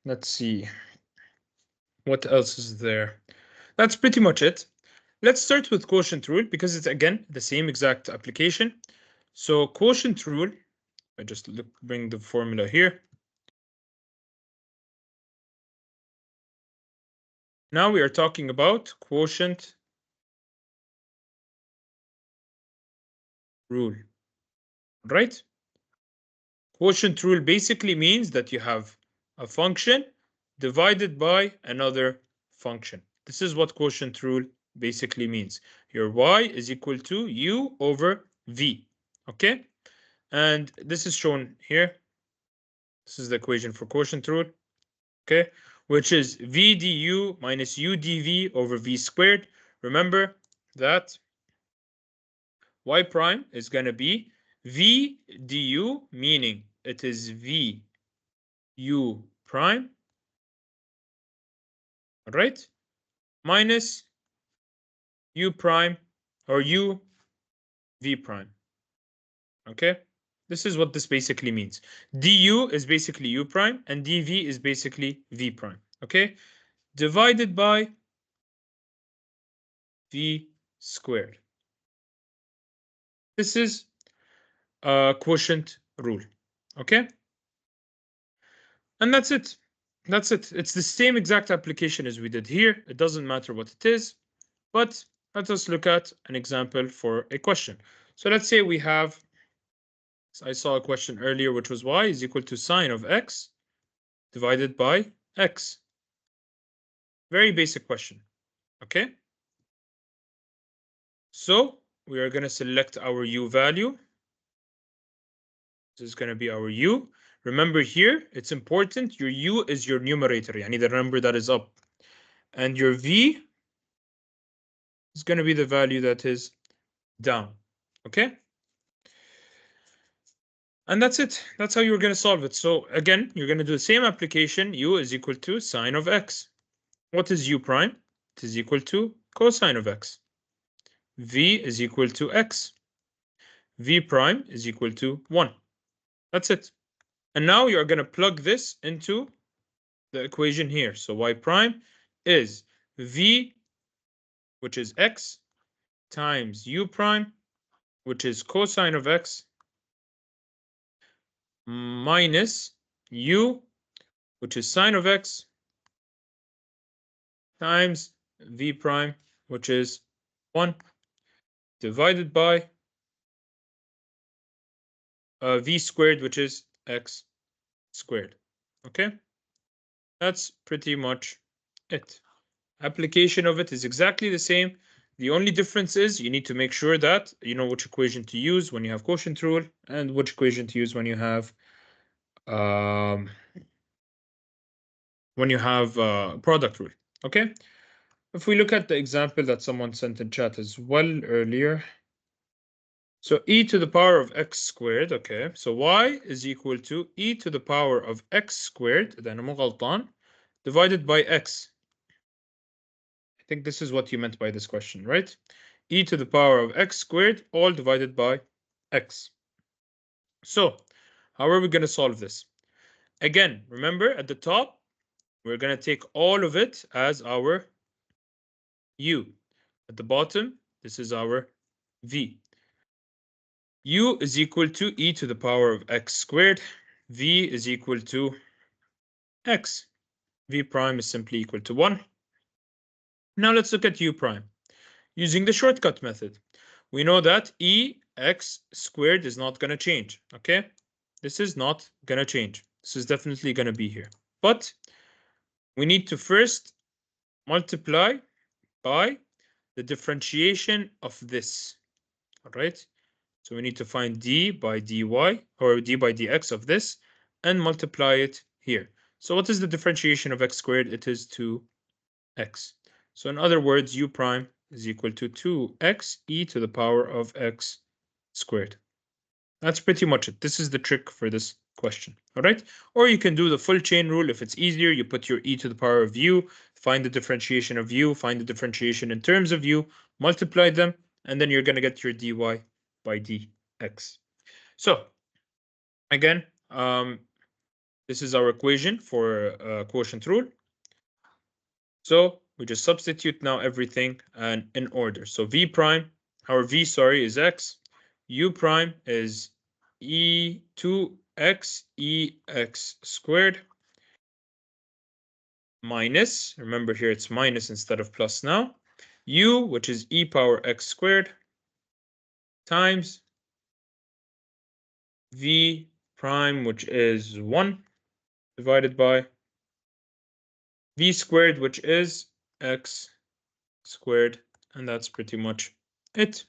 Let's see. What else is there? That's pretty much it. Let's start with quotient rule because it's again the same exact application. So quotient rule, I just bring the formula here. Now we are talking about quotient rule, right? Quotient rule basically means that you have a function divided by another function. This is what quotient rule basically means. Your y is equal to u over v, okay? And this is shown here. This is the equation for quotient rule, okay? Which is v du minus u dv over v squared. Remember that y prime is going to be v du, meaning it is v u prime, right, minus u prime or u v prime, okay? This is what this basically means. Du is basically u prime and dv is basically v prime, okay? Divided by v squared. This is a quotient rule, okay? And that's it. That's it. It's the same exact application as we did here. It doesn't matter what it is, but let us look at an example for a question. So let's say we have, I saw a question earlier, which was y is equal to sine of x divided by x. Very basic question, okay? So we are going to select our u value. This is going to be our u. Remember here, it's important, your u is your numerator, yani the number that is up. And your v is going to be the value that is down, okay? And that's it. That's how you're going to solve it. So again, you're going to do the same application. U is equal to sine of x. What is u prime? It is equal to cosine of x. V is equal to x. V prime is equal to 1. That's it. And now you're going to plug this into the equation here. So y prime is v, which is x, times u prime, which is cosine of x, minus u, which is sine of x, times v prime, which is 1, divided by v squared, which is x squared. Okay, that's pretty much it. Application of it is exactly the same. The only difference is you need to make sure that you know which equation to use when you have quotient rule and which equation to use when you have product rule. Okay, if we look at the example that someone sent in chat as well earlier. So e to the power of x squared, okay, so y is equal to e to the power of x squared, إذا مو غلطان, divided by x. I think this is what you meant by this question, right? E to the power of x squared, all divided by x. So how are we going to solve this? Again, remember at the top, we're going to take all of it as our u. At the bottom, this is our v. U is equal to e to the power of x squared. V is equal to x. V prime is simply equal to 1. Now let's look at u prime. Using the shortcut method, we know that x squared is not going to change, okay? This is not going to change. This is definitely going to be here. But we need to first multiply by the differentiation of this, all right? So we need to find d by dy or d by dx of this and multiply it here. So what is the differentiation of x squared? It is 2x. So in other words, u prime is equal to 2x e to the power of x squared. That's pretty much it. This is the trick for this question, all right? Or you can do the full chain rule. If it's easier, you put your e to the power of u, find the differentiation of u, find the differentiation in terms of u, multiply them, and then you're going to get your dy by dx. So again, this is our equation for quotient rule. So we just substitute now everything and in order. So v prime, our v, sorry, is x. U prime is e2x ex squared minus, remember here it's minus instead of plus now, u, which is e power x squared, times v prime, which is 1, divided by v squared, which is x squared, and that's pretty much it.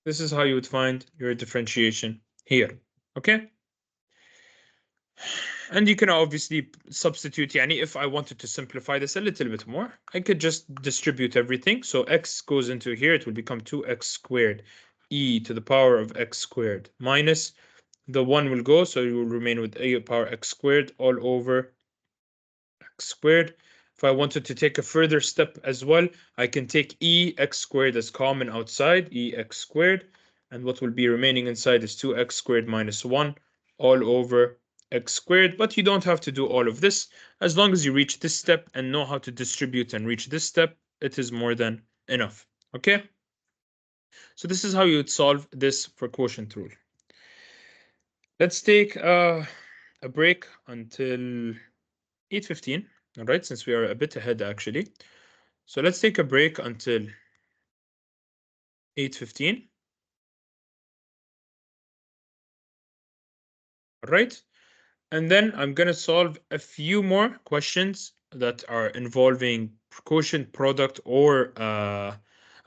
This is how you would find your differentiation here, okay? And you can obviously substitute, yani if I wanted to simplify this a little bit more, I could just distribute everything. So x goes into here, it will become 2x squared e to the power of x squared minus the 1 will go, so you will remain with a power x squared all over x squared. If I wanted to take a further step as well, I can take x squared as common outside, x squared, and what will be remaining inside is 2x squared minus 1 all over x squared. But you don't have to do all of this. As long as you reach this step and know how to distribute and reach this step, it is more than enough. Okay? So this is how you would solve this for quotient rule. Let's take a break until 8:15. All right, since we are a bit ahead actually. So let's take a break until 8:15. All right. And then I'm going to solve a few more questions that are involving quotient product or,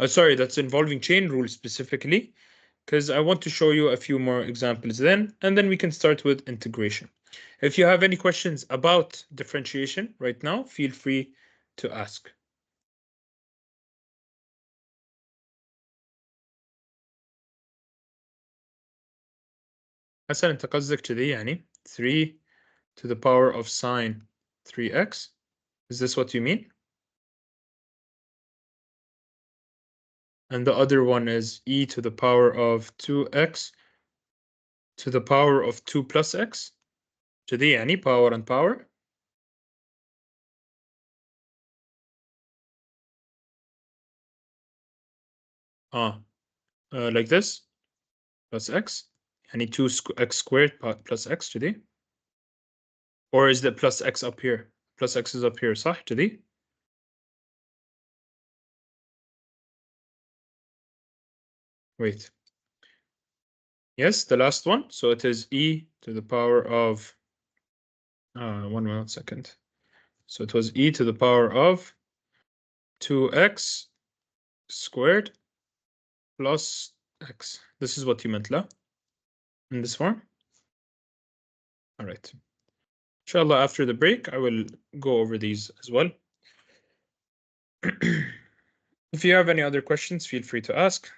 sorry, that's involving chain rule specifically, because I want to show you a few more examples then, and then we can start with integration. If you have any questions about differentiation right now, feel free to ask. مثلا انت قصدك كذي يعني 3 to the power of sine 3x. Is this what you mean? And the other one is e to the power of 2x to the power of 2 plus x. كذي يعني power and power. Like this plus x. يعني 2x squared plus x كذي. Or is the plus x up here? Plus x is up here صح كذي? Wait. Yes, the last one. So it is e to the power of 1 second. So it was e to the power of 2x squared plus x. This is what you meant, la? In this form? All right. Inshallah, after the break, I will go over these as well. If you have any other questions, feel free to ask.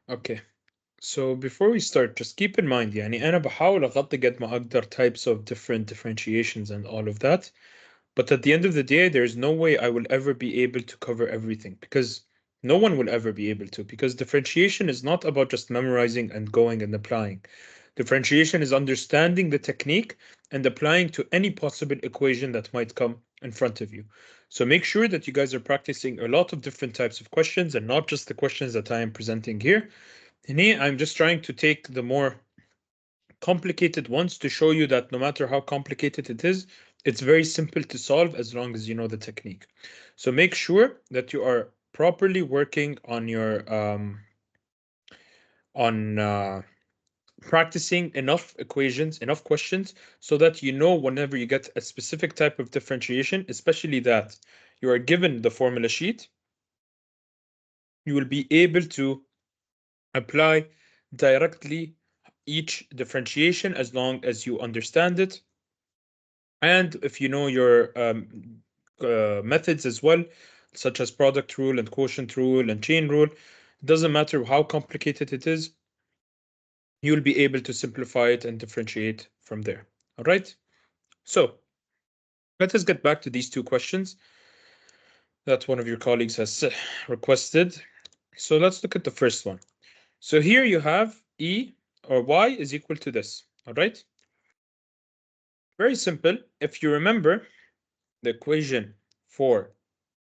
Okay. So before we start, just keep in mind يعني أنا بحاول أغطي قد ما أقدر types of different differentiations and all of that. But at the end of the day, there's no way I will ever be able to cover everything because no one will ever be able to, because differentiation is not about just memorizing and going and applying. Differentiation is understanding the technique and applying to any possible equation that might come in front of you. So make sure that you guys are practicing a lot of different types of questions and not just the questions that I am presenting here. And here I'm just trying to take the more complicated ones to show you that no matter how complicated it is, it's very simple to solve as long as you know the technique. So make sure that you are properly working on your practicing enough equations, enough questions, so that you know whenever you get a specific type of differentiation, especially that you are given the formula sheet, you will be able to apply directly each differentiation as long as you understand it. And if you know your methods as well, such as product rule and quotient rule and chain rule, it doesn't matter how complicated it is, you'll be able to simplify it and differentiate from there. All right. So let us get back to these two questions that one of your colleagues has requested. So let's look at the first one. So here you have E or Y is equal to this. All right. Very simple. If you remember the equation for,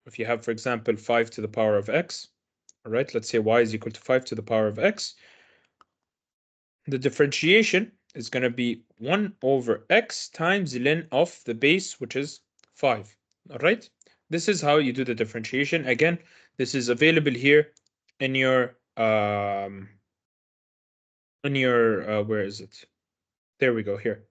if you have, for example, 5 to the power of x, all right, let's say y is equal to 5 to the power of x, the differentiation is going to be 1 over x times ln of the base, which is 5. All right, this is how you do the differentiation. Again, this is available here in your where is it? There we go, here.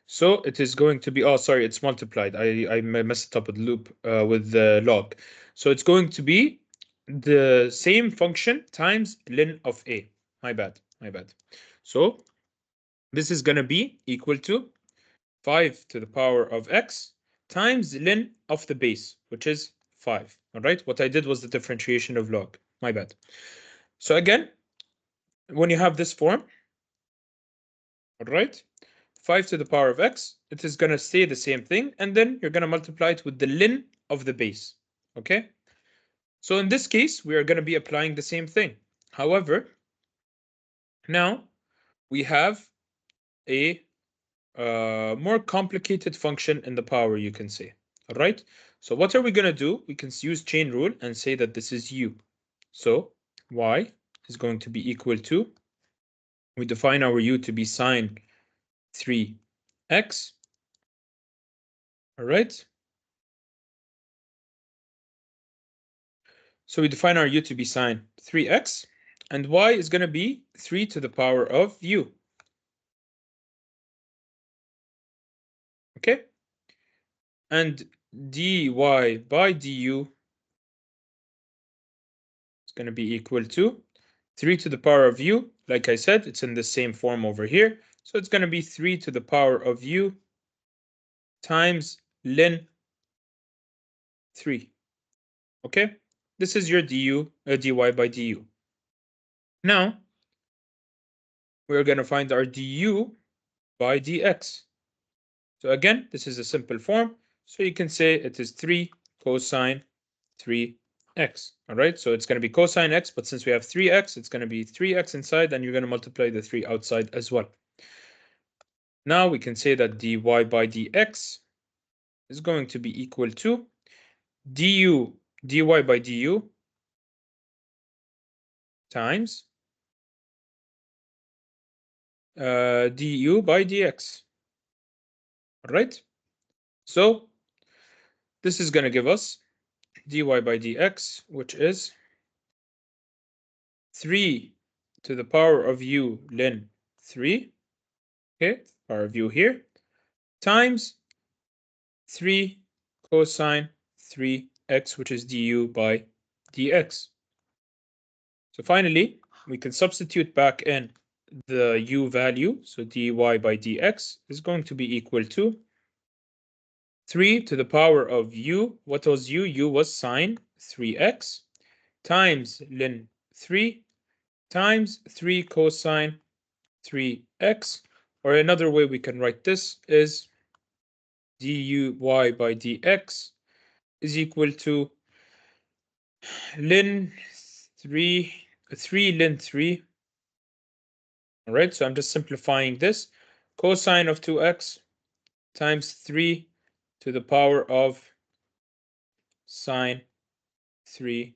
So it is going to be, oh, sorry, it's multiplied. I messed up with loop with the log. So it's going to be the same function times ln of a. My bad, my bad. So this is going to be equal to 5 to the power of x times ln of the base, which is 5. All right, what I did was the differentiation of log. My bad. So again, when you have this form, all right, 5 to the power of x, it is going to stay the same thing, and then you're going to multiply it with the ln of the base. Okay, so in this case, we are going to be applying the same thing. However, now we have a more complicated function in the power, you can say. All right, so what are we going to do? We can use chain rule and say that this is u. So y is going to be equal to, we define our u to be sine 3x. All right, so we define our u to be sine 3x, and y is going to be 3 to the power of u. Okay, and dy by du is going to be equal to 3 to the power of u. Like I said, it's in the same form over here, so it's going to be 3 to the power of u times ln 3. Okay, this is your dy by du. Now we're going to find our du by dx. So again, this is a simple form, so you can say it is 3 cosine 3x. All right, so it's going to be cosine x, but since we have 3x, it's going to be 3x inside, and you're going to multiply the 3 outside as well. Now we can say that dy by dx is going to be equal to dy by du times du by dx. All right, so this is going to give us dy by dx, which is 3 to the power of u ln 3, okay, power of u here, times 3 cosine 3x, which is du by dx. So finally, we can substitute back in the u value, so dy by dx is going to be equal to 3 to the power of u. What was u? U was sine 3x times ln 3 times 3 cosine 3x, or another way we can write this is dy by dx is equal to ln 3 ln 3. All right, so I'm just simplifying this. Cosine of 2x times 3 to the power of sine 3x.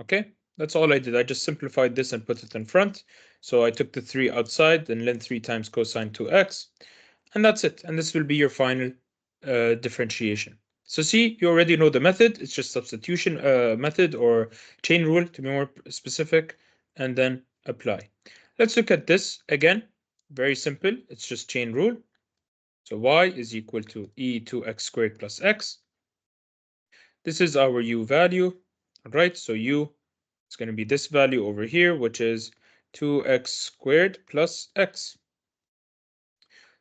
Okay, that's all I did. I just simplified this and put it in front. So I took the 3 outside, then ln 3 times cosine 2x, and that's it. And this will be your final differentiation. So see, you already know the method. It's just substitution method or chain rule to be more specific, and then apply. Let's look at this again. Very simple. It's just chain rule. So y is equal to e to x squared plus x. This is our u value. All right, so u is going to be this value over here, which is 2x squared plus x.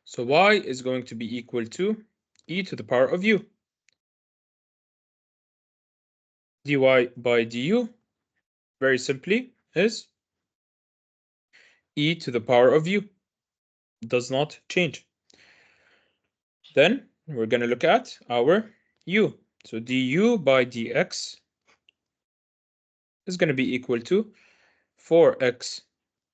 So y is going to be equal to e to the power of u. dy by du, very simply, is e to the power of u. Does not change. Then we're going to look at our u. So du by dx is going to be equal to 4x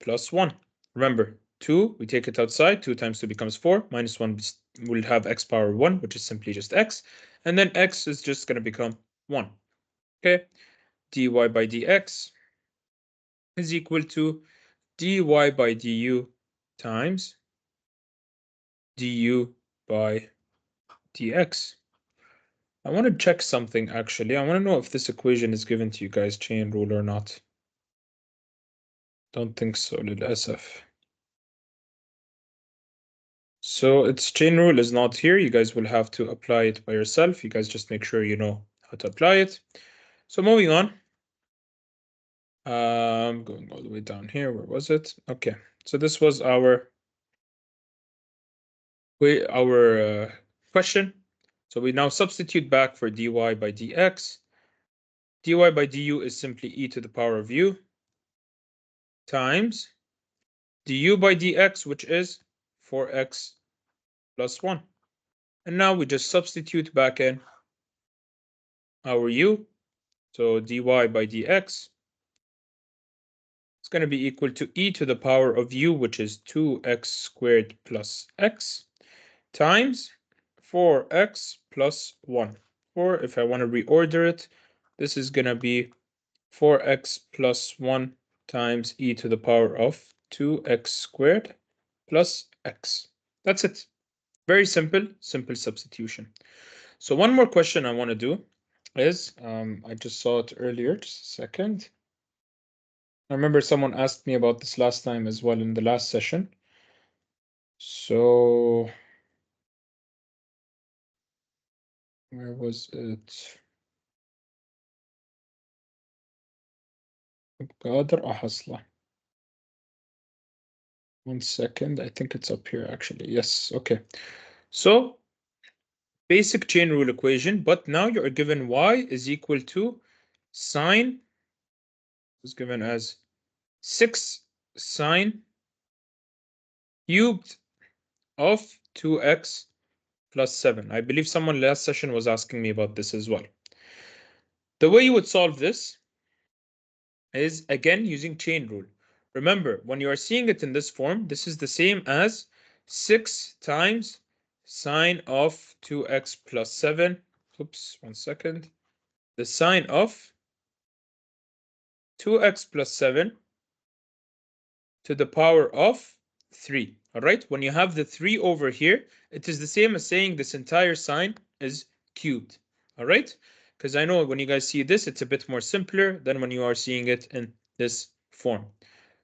plus 1. Remember, 2, we take it outside. 2 times 2 becomes 4. Minus 1 will have x power 1, which is simply just x. And then x is just going to become 1. Okay, dy by dx is equal to dy by du times du by dx. I want to check something actually. I want to know if this equation is given to you guys chain rule or not. Don't think so, للأسف. So its chain rule is not here. You guys will have to apply it by yourself. You guys just make sure you know how to apply it. So moving on. Going all the way down here. Where was it? Okay. So this was our question. So we now substitute back for dy by dx. dy by du is simply e to the power of u times du by dx, which is 4x plus 1. And now we just substitute back in our u. So dy by dx is going to be equal to e to the power of u, which is 2x squared plus x, times 4x plus 1. Or if I want to reorder it, this is going to be 4x plus 1 times e to the power of 2x squared plus x. That's it. Very simple, simple substitution. So one more question I want to do is, I just saw it earlier, just a second. I remember someone asked me about this last time as well in the last session. So where was it? قادر أحصله. 1 second, I think it's up here actually. Yes, okay. So basic chain rule equation, but now you're given y is equal to sine, is given as 6 sine cubed of 2x plus 7. I believe someone last session was asking me about this as well. The way you would solve this is again using chain rule. Remember, when you are seeing it in this form, this is the same as 6 times sine of 2x plus 7. Oops, 1 second. The sine of 2x plus 7 to the power of 3. All right, when you have the 3 over here, it is the same as saying this entire sign is cubed. All right, because I know when you guys see this, it's a bit more simpler than when you are seeing it in this form.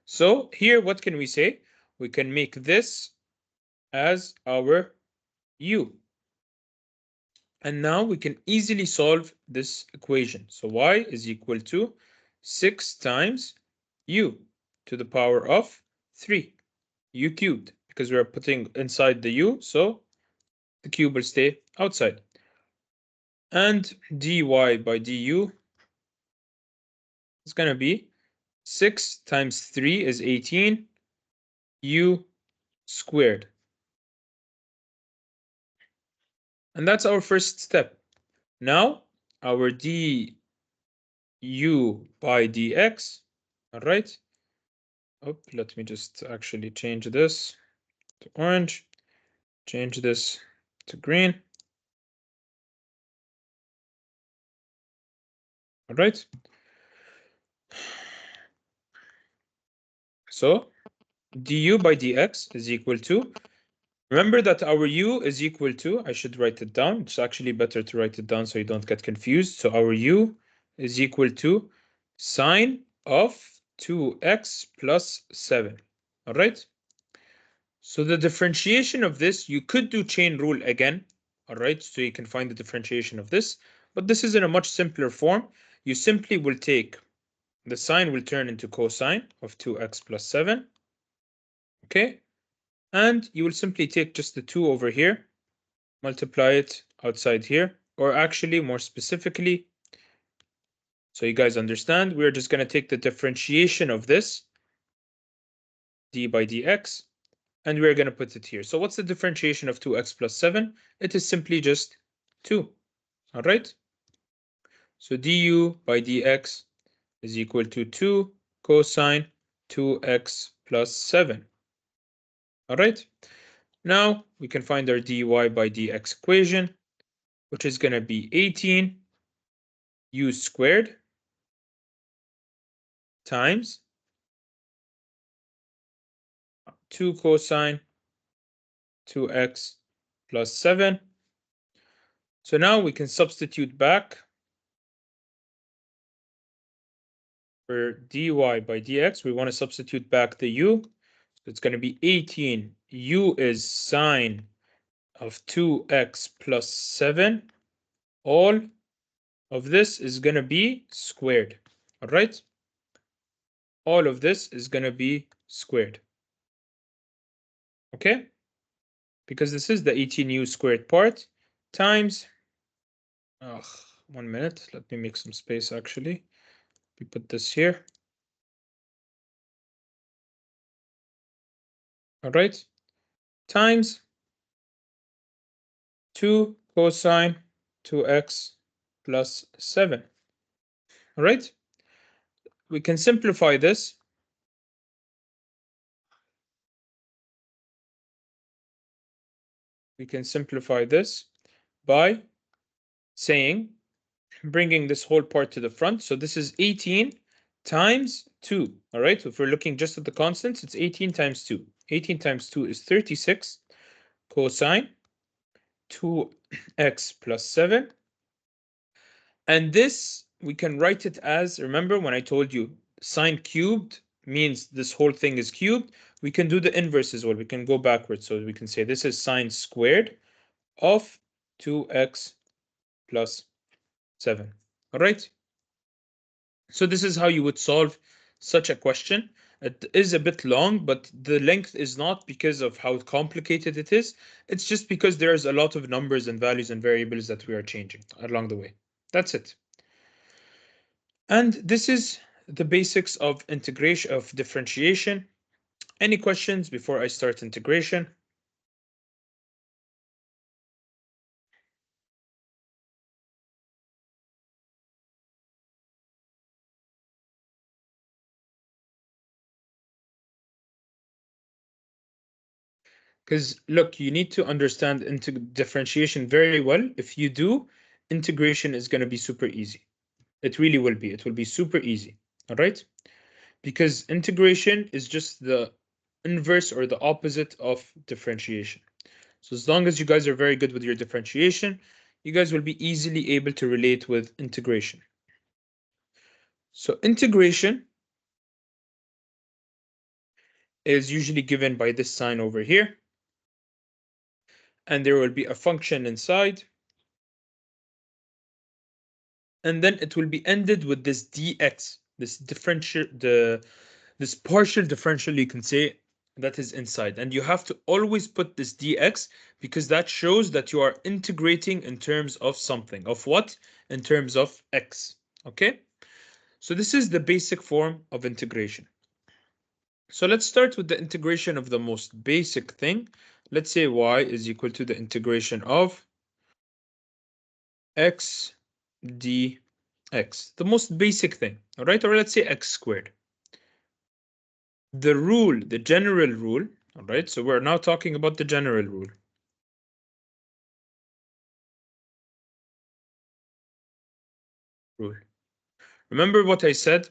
So here, what can we say? We can make this as our u. And now we can easily solve this equation. So y is equal to 6 times u to the power of 3, u cubed, because we're putting inside the u, so the cube will stay outside. And dy by du is going to be 6 times 3 is 18 u squared. And that's our first step. Now, our du by dx, all right? Oh, let me just actually change this to orange, change this to green. All right. So du by dx is equal to, remember that our u is equal to, I should write it down. It's actually better to write it down so you don't get confused. So our u is equal to sine of 2x plus 7. All right. So the differentiation of this, you could do chain rule again. All right. So you can find the differentiation of this, but this is in a much simpler form. You simply will take the sine will turn into cosine of 2x plus 7. Okay. And you will simply take just the 2 over here, multiply it outside here, or actually more specifically, so you guys understand, we're just going to take the differentiation of this, d by dx, and we're going to put it here. So what's the differentiation of 2x plus 7? It is simply just 2. All right. So du by dx is equal to 2 cosine 2x plus 7. All right. Now we can find our dy by dx equation, which is going to be 18 u squared times 2 cosine 2x plus 7. So now we can substitute back for dy by dx. We want to substitute back the u. So it's going to be 18 u is sine of 2x plus 7. All of this is going to be squared. All right. All of this is going to be squared. Okay. Because this is the 18u squared part times, 1 minute, let me make some space actually. We put this here. All right. Times 2 cosine 2x plus 7. All right. We can simplify this. We can simplify this by saying, bringing this whole part to the front. So this is 18 times 2. All right. So if we're looking just at the constants, it's 18 times 2. 18 times 2 is 36 cosine 2x plus 7. And this, we can write it as, remember when I told you sine cubed means this whole thing is cubed, we can do the inverse as well. We can go backwards. So we can say this is sine squared of 2x plus 7. All right. So this is how you would solve such a question. It is a bit long, but the length is not because of how complicated it is. It's just because there's a lot of numbers and values and variables that we are changing along the way. That's it. And this is the basics of integration, of differentiation. Any questions before I start integration? Because look, you need to understand differentiation very well. If you do, integration is going to be super easy. It really will be. It will be super easy. All right. Because integration is just the inverse or the opposite of differentiation. So as long as you guys are very good with your differentiation, you guys will be easily able to relate with integration. So integration is usually given by this sign over here. And there will be a function inside. And then it will be ended with this dx, this differential, this partial differential, you can say, that is inside. And you have to always put this dx because that shows that you are integrating in terms of something. Of what? In terms of x. Okay? So this is the basic form of integration. So let's start with the integration of the most basic thing. Let's say y is equal to the integration of x dx, the most basic thing, all right? Or let's say x squared. The rule, the general rule, all right? So we're now talking about the general rule. Remember what I said?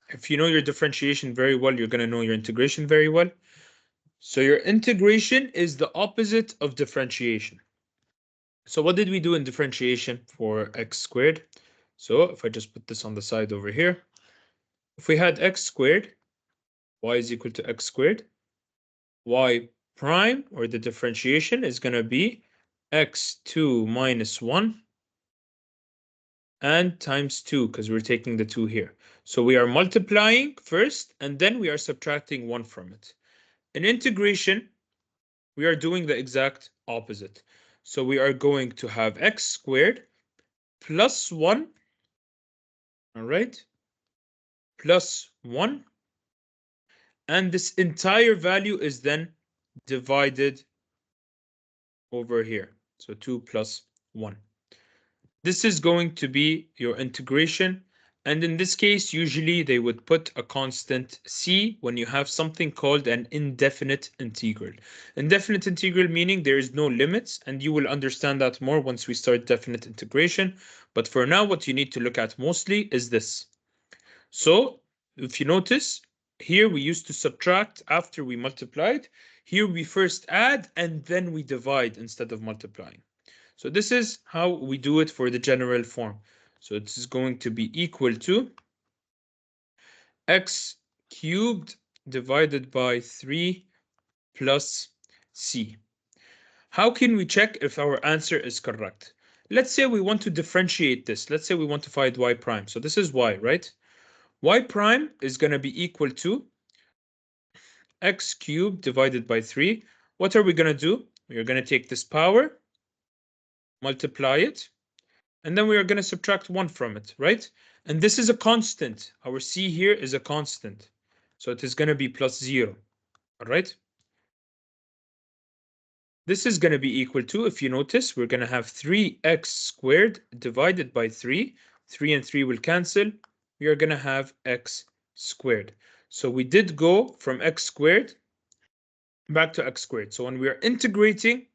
If you know your differentiation very well, you're going to know your integration very well. So your integration is the opposite of differentiation. So what did we do in differentiation for x squared? So if I just put this on the side over here, if we had x squared, y is equal to x squared, y prime, or the differentiation, is going to be x2 minus 1 and times 2, because we're taking the 2 here. So we are multiplying first, and then we are subtracting 1 from it. In integration, we are doing the exact opposite. So we are going to have x squared plus 1, all right, plus 1, and this entire value is then divided over here. So 2 plus 1. This is going to be your integration. And in this case, usually they would put a constant c when you have something called an indefinite integral. Indefinite integral meaning there is no limits, and you will understand that more once we start definite integration. But for now, what you need to look at mostly is this. So if you notice, here we used to subtract after we multiplied. Here we first add and then we divide instead of multiplying. So this is how we do it for the general form. So this is going to be equal to x cubed divided by 3 plus c. How can we check if our answer is correct? Let's say we want to differentiate this. Let's say we want to find y prime. So this is y, right? Y prime is going to be equal to x cubed divided by 3. What are we going to do? We're going to take this power, multiply it, and then we are going to subtract 1 from it, right? And this is a constant. Our c here is a constant. So it is going to be plus 0, all right? This is going to be equal to, if you notice, we're going to have 3x squared divided by 3. 3 and 3 will cancel. We are going to have x squared. So we did go from x squared back to x squared. So when we are integrating,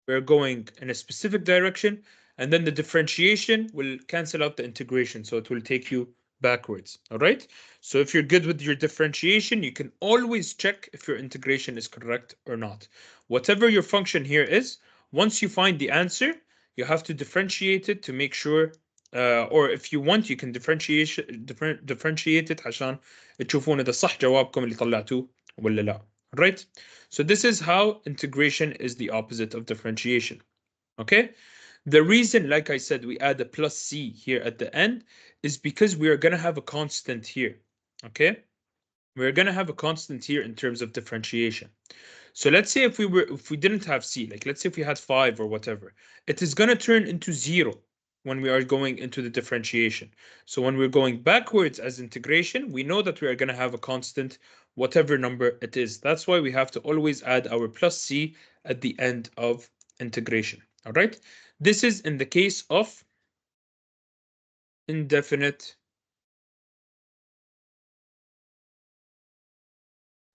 we're going in a specific direction, and then the differentiation will cancel out the integration, so it will take you backwards. All right, so if you're good with your differentiation, you can always check if your integration is correct or not. Whatever your function here is, once you find the answer, you have to differentiate it to make sure, or if you want, you can differentiate it عشان تشوفون إذا صح جوابكم اللي طلعتوه ولا لا. Right? So this is how integration is the opposite of differentiation. Okay? The reason, like I said, we add a plus c here at the end is because we are going to have a constant here. Okay? We're going to have a constant here in terms of differentiation. So let's say if we didn't have c, like let's say if we had 5 or whatever, it is going to turn into 0 when we are going into the differentiation. So when we're going backwards as integration, we know that we are going to have a constant, whatever number it is. That's why we have to always add our plus c at the end of integration. All right. This is in the case of indefinite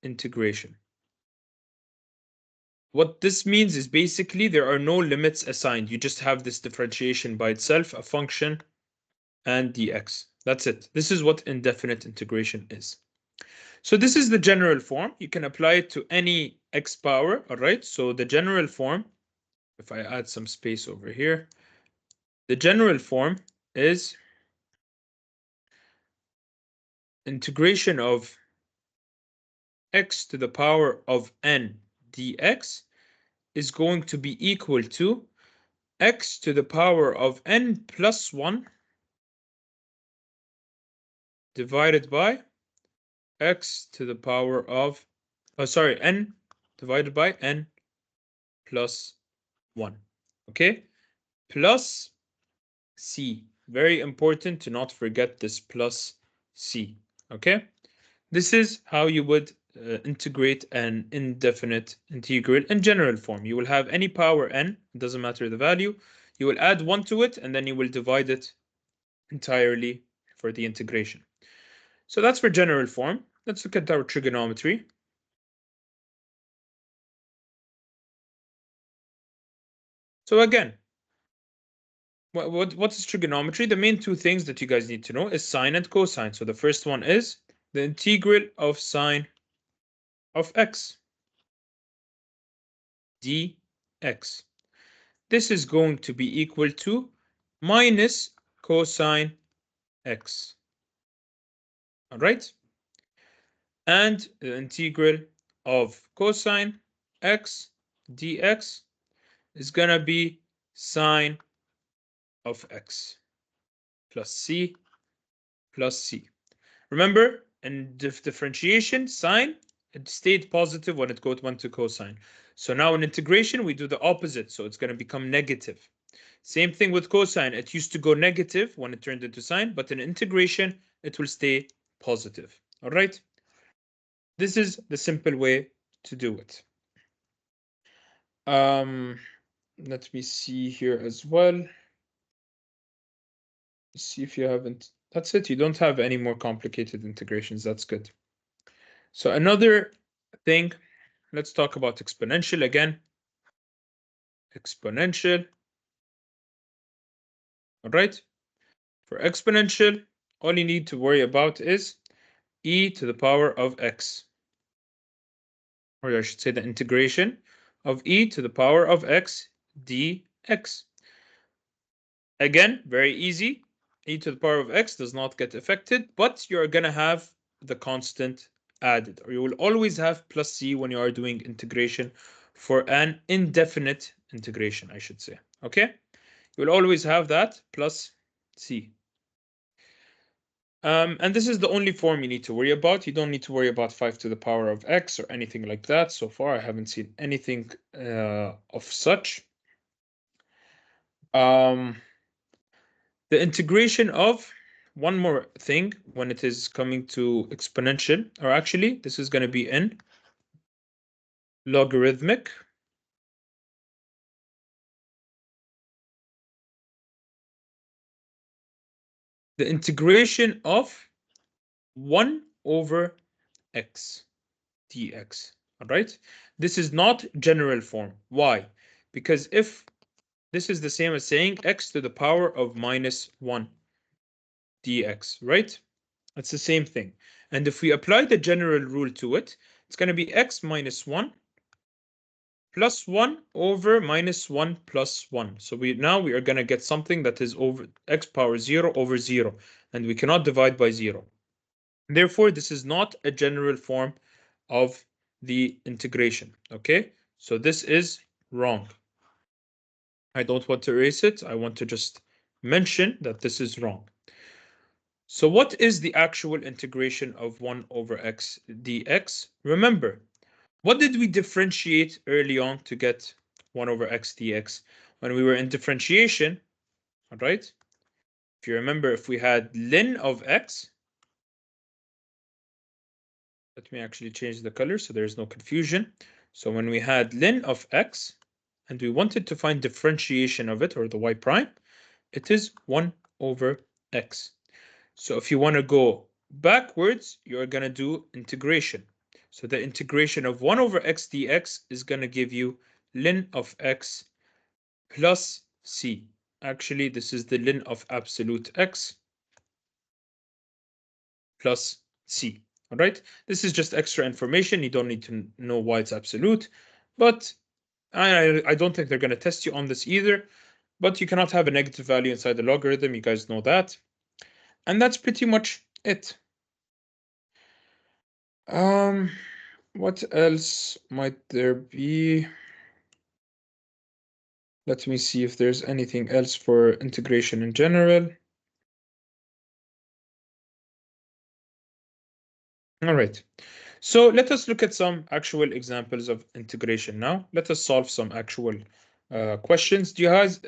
integration. What this means is basically there are no limits assigned. You just have this differentiation by itself, a function, and dx. That's it. This is what indefinite integration is. So this is the general form. You can apply it to any x power, all right? So the general form, if I add some space over here, the general form is integration of x to the power of n dx is going to be equal to x to the power of n plus 1 divided by x to the power of, n divided by n plus 1, okay? Plus c. very important to not forget this plus c, okay? This is how you would integrate an indefinite integral in general form. You will have any power n, it doesn't matter the value, you will add 1 to it, and then you will divide it entirely for the integration. So that's for general form. Let's look at our trigonometry. So again, what is trigonometry? The main two things that you guys need to know is sine and cosine. So the first one is the integral of sine of x dx. This is going to be equal to minus cosine x. All right? And the integral of cosine x dx is going to be sine of x plus c plus c. Remember, in differentiation, sine, it stayed positive when it went to cosine. So now in integration, we do the opposite. So it's going to become negative. Same thing with cosine. It used to go negative when it turned into sine, but in integration, it will stay positive. All right? This is the simple way to do it. Let me see here as well. See if you haven't. That's it. You don't have any more complicated integrations. That's good. So another thing, let's talk about exponential again. Exponential. All right. For exponential, all you need to worry about is e to the power of x. Or I should say the integration of e to the power of x dx. Again, very easy. E to the power of x does not get affected, but you're going to have the constant added, or you will always have plus c when you are doing integration for an indefinite integration, I should say. Okay? You will always have that plus c. And this is the only form you need to worry about. You don't need to worry about 5 to the power of x or anything like that. So far, I haven't seen anything of such. The integration of one more thing when it is coming to exponential, or actually, this is going to be in logarithmic. The integration of 1 over x dx. All right. This is not general form. Why? Because if this is the same as saying x to the power of minus 1 dx, right? It's the same thing. And if we apply the general rule to it, it's going to be x minus 1 plus 1 over minus 1 plus 1. So we are going to get something that is over x power 0 over 0, and we cannot divide by 0. Therefore, this is not a general form of the integration, okay? So this is wrong. I don't want to erase it. I want to just mention that this is wrong. So what is the actual integration of 1 over x dx? Remember, what did we differentiate early on to get 1 over x dx? When we were in differentiation, all right? If you remember, if we had ln of x, let me actually change the color so there's no confusion. So when we had ln of x, and we wanted to find differentiation of it, or the y prime, it is 1 over x. So if you want to go backwards, you're going to do integration. So the integration of 1 over x dx is going to give you ln of x plus c. Actually, this is the ln of absolute x plus c. All right. This is just extra information. You don't need to know why it's absolute, but I don't think they're going to test you on this either. But you cannot have a negative value inside the logarithm. You guys know that. And that's pretty much it. What else might there be? Let me see if there's anything else for integration in general. All right. So let us look at some actual examples of integration now. Let us solve some actual questions. Do you guys?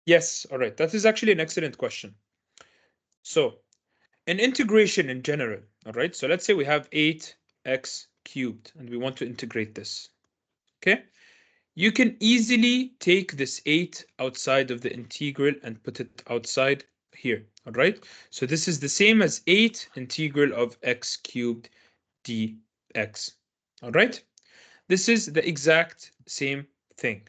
Yes, all right. That is actually an excellent question. So, an integration in general, all right? So let's say we have 8x cubed and we want to integrate this, okay? You can easily take this 8 outside of the integral and put it outside here, all right? So this is the same as 8 integral of x cubed dx, all right? This is the exact same thing.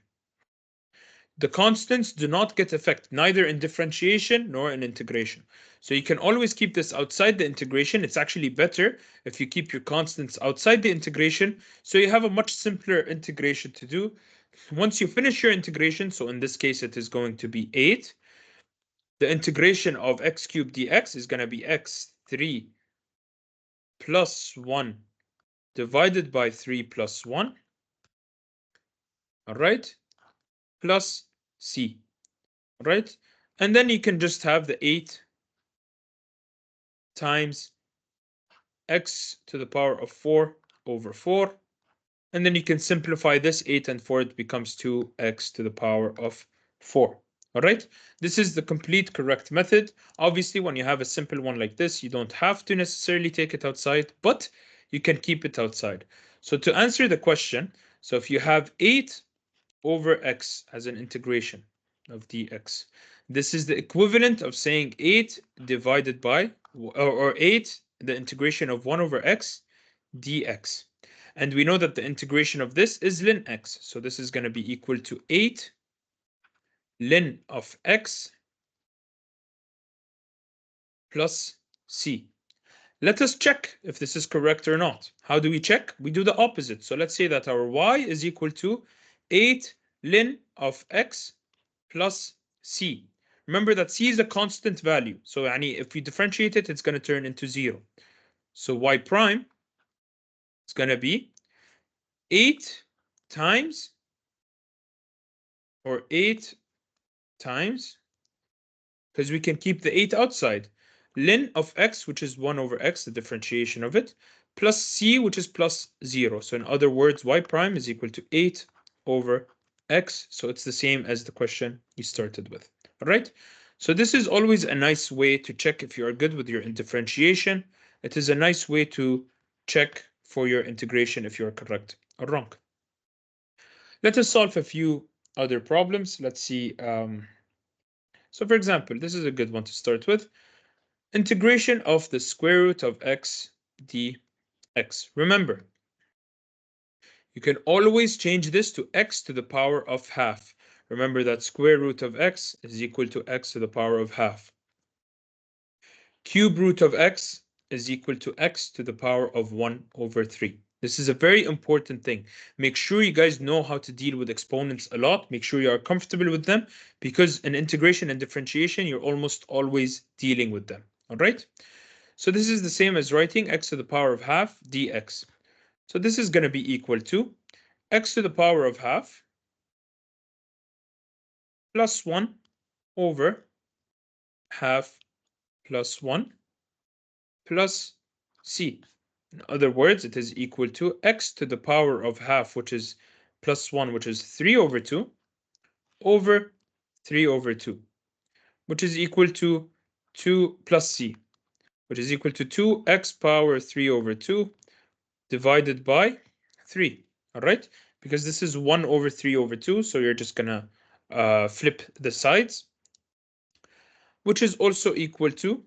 The constants do not get affected, neither in differentiation nor in integration. So you can always keep this outside the integration. It's actually better if you keep your constants outside the integration, so you have a much simpler integration to do. Once you finish your integration, so in this case it is going to be 8, the integration of x cubed dx is going to be x3 plus 1 divided by 3 plus 1, all right, plus c, all right? And then you can just have the 8 times x to the power of 4 over 4. And then you can simplify this 8 and 4, it becomes 2x to the power of 4. All right, this is the complete correct method. Obviously, when you have a simple one like this, you don't have to necessarily take it outside, but you can keep it outside. So to answer the question, so if you have 8 over x as an integration of dx, this is the equivalent of saying 8 divided by, or 8, the integration of 1 over x dx. And we know that the integration of this is ln x. So this is going to be equal to 8 ln of x plus c. Let us check if this is correct or not. How do we check? We do the opposite. So let's say that our y is equal to 8 ln of x plus c. Remember that c is a constant value. So if we differentiate it, it's going to turn into 0. So y prime is going to be 8 times, or 8 times, because we can keep the 8 outside, ln of x, which is 1 over x, the differentiation of it, plus c, which is plus 0. So in other words, y prime is equal to 8 over x. So it's the same as the question you started with. All right. So this is always a nice way to check if you are good with your differentiation. It is a nice way to check for your integration if you are correct or wrong. Let us solve a few other problems. Let's see. So for example, this is a good one to start with. Integration of the square root of x dx. Remember, you can always change this to x to the power of half. Remember that square root of x is equal to x to the power of half. Cube root of x is equal to x to the power of 1 over 3. This is a very important thing. Make sure you guys know how to deal with exponents a lot. Make sure you are comfortable with them, because in integration and differentiation, you're almost always dealing with them. All right? So this is the same as writing x to the power of half dx. So this is going to be equal to x to the power of half plus 1 over half plus 1 plus c. In other words, it is equal to x to the power of half, which is plus 1, which is 3 over 2, over 3 over 2, which is equal to 2 plus c, which is equal to 2x power 3 over 2 divided by 3. All right? Because this is 1 over 3 over 2, so you're just going to flip the sides, which is also equal to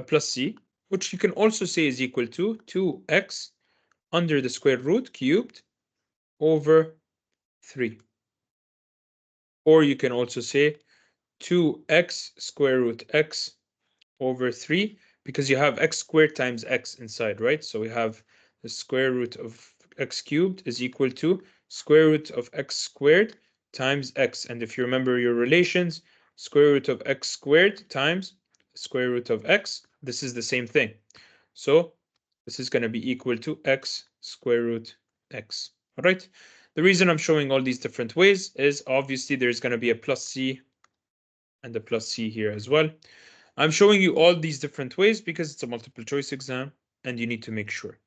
plus c, which you can also say is equal to 2x under the square root cubed over 3. Or you can also say 2x square root x over 3, because you have x squared times x inside, right? So we have the square root of x cubed is equal to square root of x squared times x. And if you remember your relations, square root of x squared times square root of x, this is the same thing. So this is going to be equal to x square root x. All right. The reason I'm showing all these different ways is obviously there's going to be a plus c and a plus c here as well. I'm showing you all these different ways because it's a multiple choice exam and you need to make sure.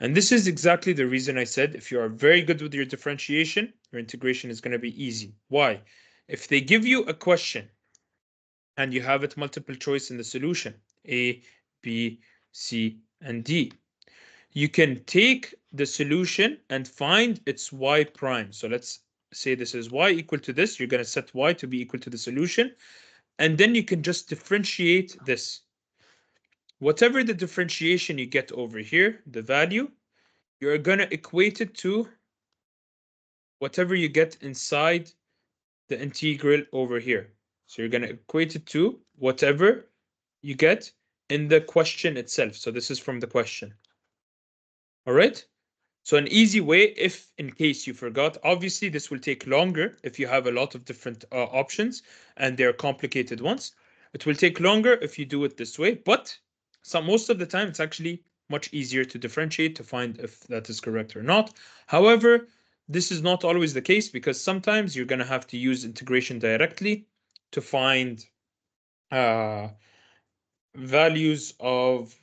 And this is exactly the reason I said if you are very good with your differentiation, your integration is going to be easy. Why? If they give you a question and you have it multiple choice in the solution, A, B, C, and D, you can take the solution and find its y prime. So let's say this is y equal to this. You're going to set y to be equal to the solution. And then you can just differentiate this. Whatever the differentiation you get over here, the value, you're going to equate it to whatever you get inside the integral over here. So you're going to equate it to whatever you get in the question itself. So this is from the question. All right. So an easy way, if in case you forgot, obviously this will take longer if you have a lot of different options and they're complicated ones. It will take longer if you do it this way, but most of the time it's actually much easier to differentiate to find if that is correct or not. However, this is not always the case because sometimes you're going to have to use integration directly to find values of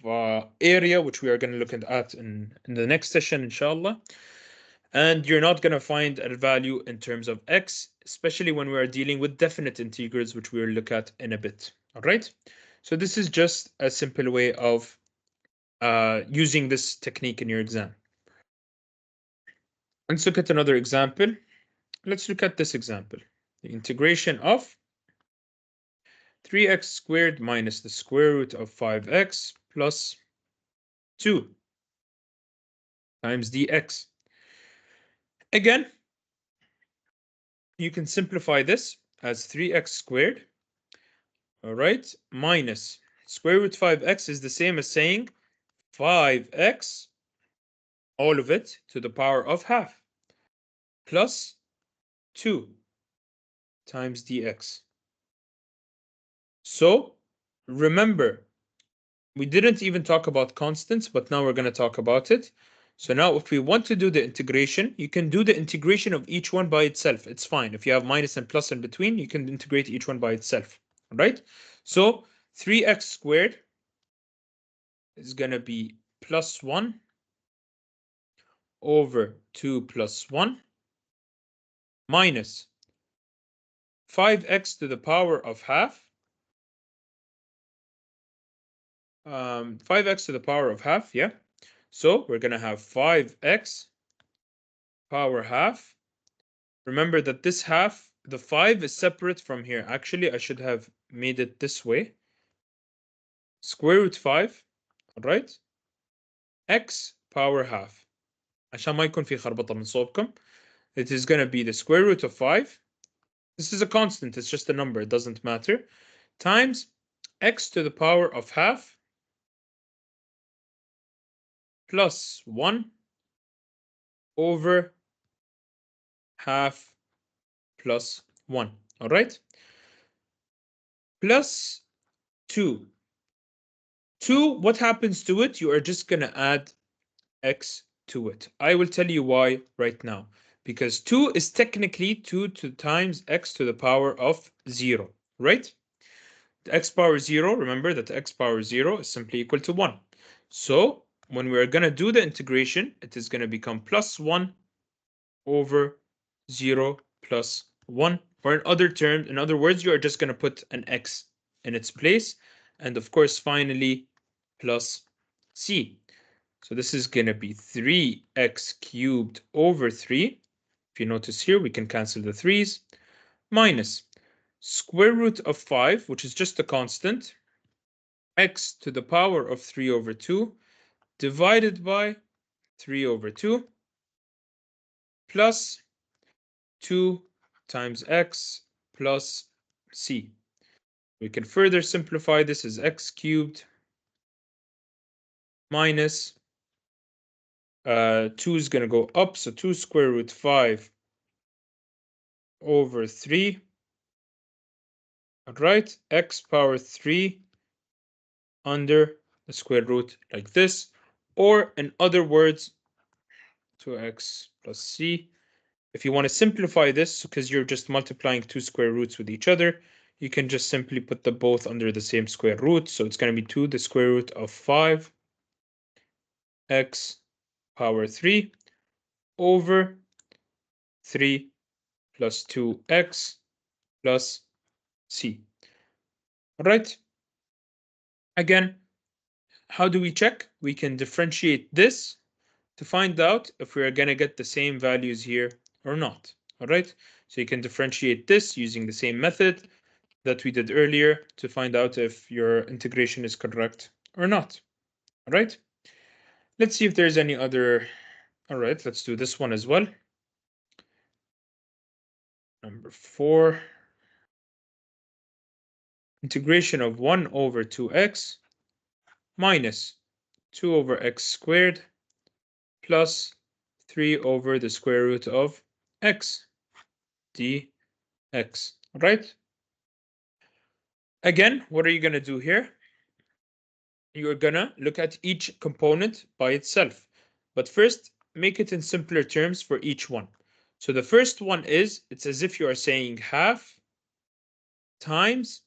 area, which we are going to look at in the next session, inshallah. And you're not going to find a value in terms of x, especially when we are dealing with definite integrals, which we'll look at in a bit. All right. So this is just a simple way of using this technique in your exam. Let's look at another example. Let's look at this example. The integration of 3x squared minus the square root of 5x plus 2 times dx. Again, you can simplify this as 3x squared, all right, minus square root 5x is the same as saying 5x, all of it to the power of half, plus 2 times dx. So remember, we didn't even talk about constants, but now we're going to talk about it. So now if we want to do the integration, you can do the integration of each one by itself. It's fine. If you have minus and plus in between, you can integrate each one by itself. All right. So 3x squared is going to be plus 1 over 2 plus 1 minus 5x to the power of half. 5x to the power of half, yeah. So we're going to have 5x power half. Remember that this half, the 5 is separate from here. Actually, I should have made it this way. Square root 5, all right? X power half. عشان ما يكون في خربطة من صوبكم. It is going to be the square root of 5. This is a constant. It's just a number. It doesn't matter. Times x to the power of half plus 1 over half plus 1. All right? Plus 2. 2, what happens to it? You are just going to add x to it. I will tell you why right now. Because 2 is technically 2 times x to the power of 0, right? The x power 0, remember that x power 0 is simply equal to 1. So when we're going to do the integration, it is going to become plus 1 over 0 plus 1. Or in other words, you are just going to put an x in its place. And of course, finally, plus c. So this is going to be 3x cubed over 3. If you notice here, we can cancel the 3's. Minus square root of 5, which is just a constant, x to the power of 3 over 2, divided by 3 over 2, plus 2 times x plus c. We can further simplify this as x cubed minus 2 is going to go up, so 2 square root 5 over 3. All right, x power 3 under the square root like this, or in other words, 2x plus c. If you want to simplify this, because you're just multiplying two square roots with each other, you can just simply put them both under the same square root. So it's going to be 2 the square root of 5 x power 3 over 3 plus 2x plus c. All right. Again, how do we check? We can differentiate this to find out if we are going to get the same values here or not. All right. So you can differentiate this using the same method that we did earlier to find out if your integration is correct or not. All right. Let's see if there's any other. All right. Let's do this one as well. Number 4. Integration of 1 over 2x minus 2 over x squared plus 3 over the square root of x dx. Right? Again, what are you going to do here? You're going to look at each component by itself. But first, make it in simpler terms for each one. So the first one is, it's as if you are saying half times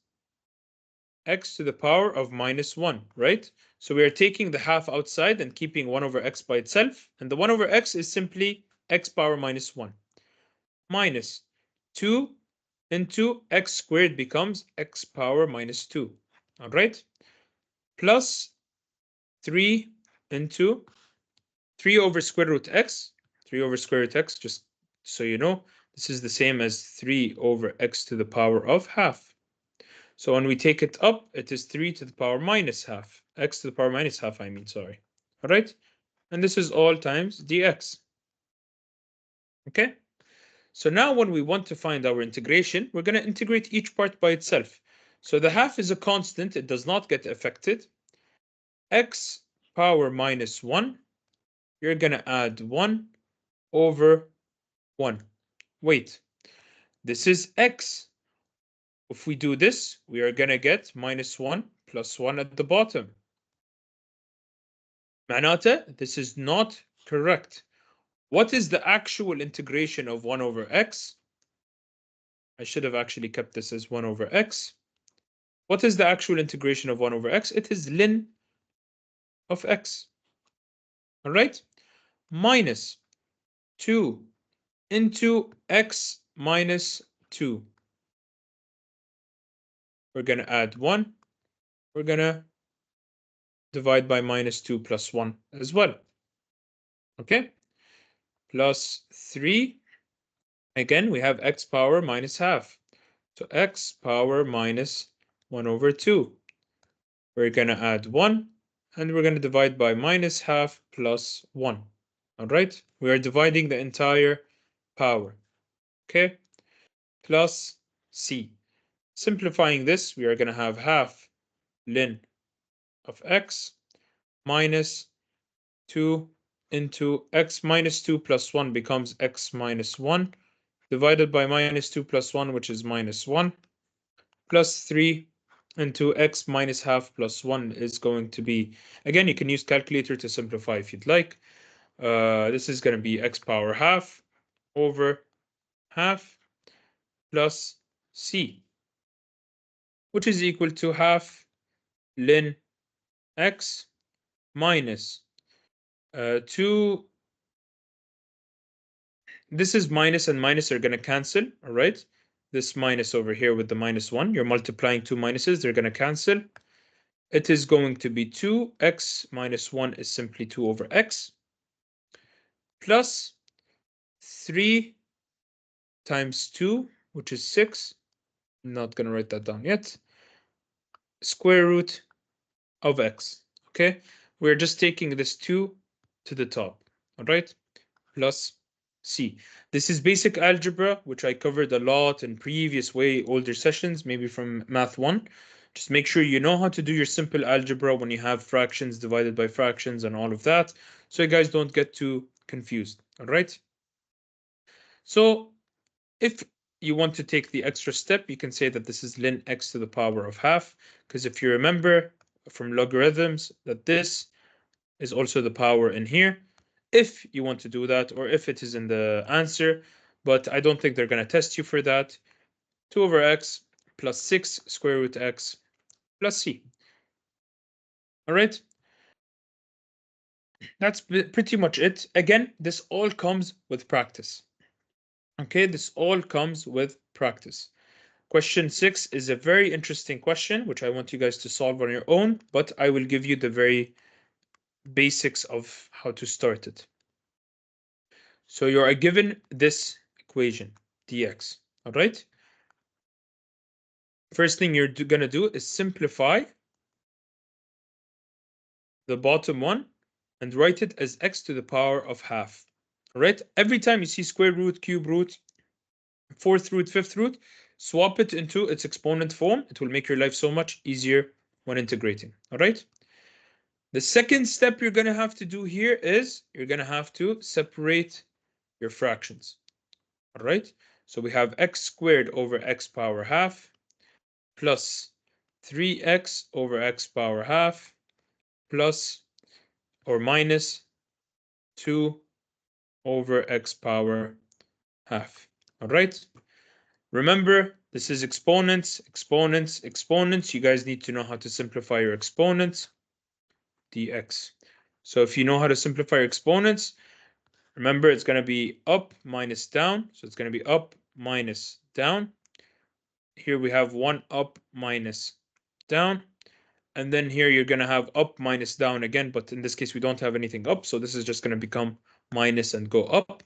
x to the power of minus 1, right? So we are taking the half outside and keeping 1 over x by itself. And the 1 over x is simply x power minus 1. Minus 2 into x squared becomes x power minus 2. All right? Plus 3 into 3 over square root x. 3 over square root x, just so you know, this is the same as 3 over x to the power of half. So when we take it up, it is 3 to the power minus half. X to the power minus half, I mean, sorry. All right? And this is all times dx. Okay? So now when we want to find our integration, we're going to integrate each part by itself. So the half is a constant. It does not get affected. X power minus 1, you're going to add 1 over 1. Wait, this is x. If we do this, we are going to get minus 1 plus 1 at the bottom. معناته, this is not correct. What is the actual integration of 1 over x? I should have actually kept this as 1 over x. What is the actual integration of 1 over x? It is ln of x. All right? Minus 2 into x minus 2. We're going to add 1. We're going to divide by minus 2 plus 1 as well. Okay? Plus 3. Again, we have x power minus half. So x power minus 1 over 2. We're going to add 1, and we're going to divide by minus half plus 1. All right? We are dividing the entire power. Okay? Plus c. Simplifying this, we are going to have half ln of x minus 2 into x minus 2 plus 1 becomes x minus 1 divided by minus 2 plus 1, which is minus 1, plus 3 into x minus half plus 1 is going to be, again, you can use calculator to simplify if you'd like. This is going to be x power half over half plus c, which is equal to half ln x minus 2. This is minus and minus are going to cancel, all right? This minus over here with the minus 1, you're multiplying two minuses, they're going to cancel. It is going to be 2x minus 1 is simply 2 over x plus 3 times 2, which is 6. I'm not going to write that down yet. Square root of x. Okay, we're just taking this 2 to the top. All right, plus c. This is basic algebra, which I covered a lot in previous way older sessions, maybe from math 1. Just make sure you know how to do your simple algebra when you have fractions divided by fractions and all of that, so you guys don't get too confused. All right, so if you want to take the extra step, you can say that this is ln x to the power of half, because if you remember from logarithms that this is also the power in here, if you want to do that, or if it is in the answer, but I don't think they're going to test you for that. 2 over x plus 6 square root x plus c. All right, that's pretty much it. Again, this all comes with practice. Okay, this all comes with practice. Question 6 is a very interesting question, which I want you guys to solve on your own, but I will give you the very basics of how to start it. So you are given this equation, dx, all right? First thing you're going to do is simplify the bottom one and write it as x to the power of half, all right? Every time you see square root, cube root, fourth root, fifth root, swap it into its exponent form. It will make your life so much easier when integrating, all right? The second step you're going to have to do here is you're going to have to separate your fractions, all right? So we have x squared over x power half plus 3x over x power half plus or minus 2 over x power half, all right? Remember, this is exponents, exponents, exponents. You guys need to know how to simplify your exponents, dx. So if you know how to simplify your exponents, remember it's going to be up minus down. So it's going to be up minus down. Here we have 1 up minus down. And then here you're going to have up minus down again. But in this case, we don't have anything up. So this is just going to become minus and go up.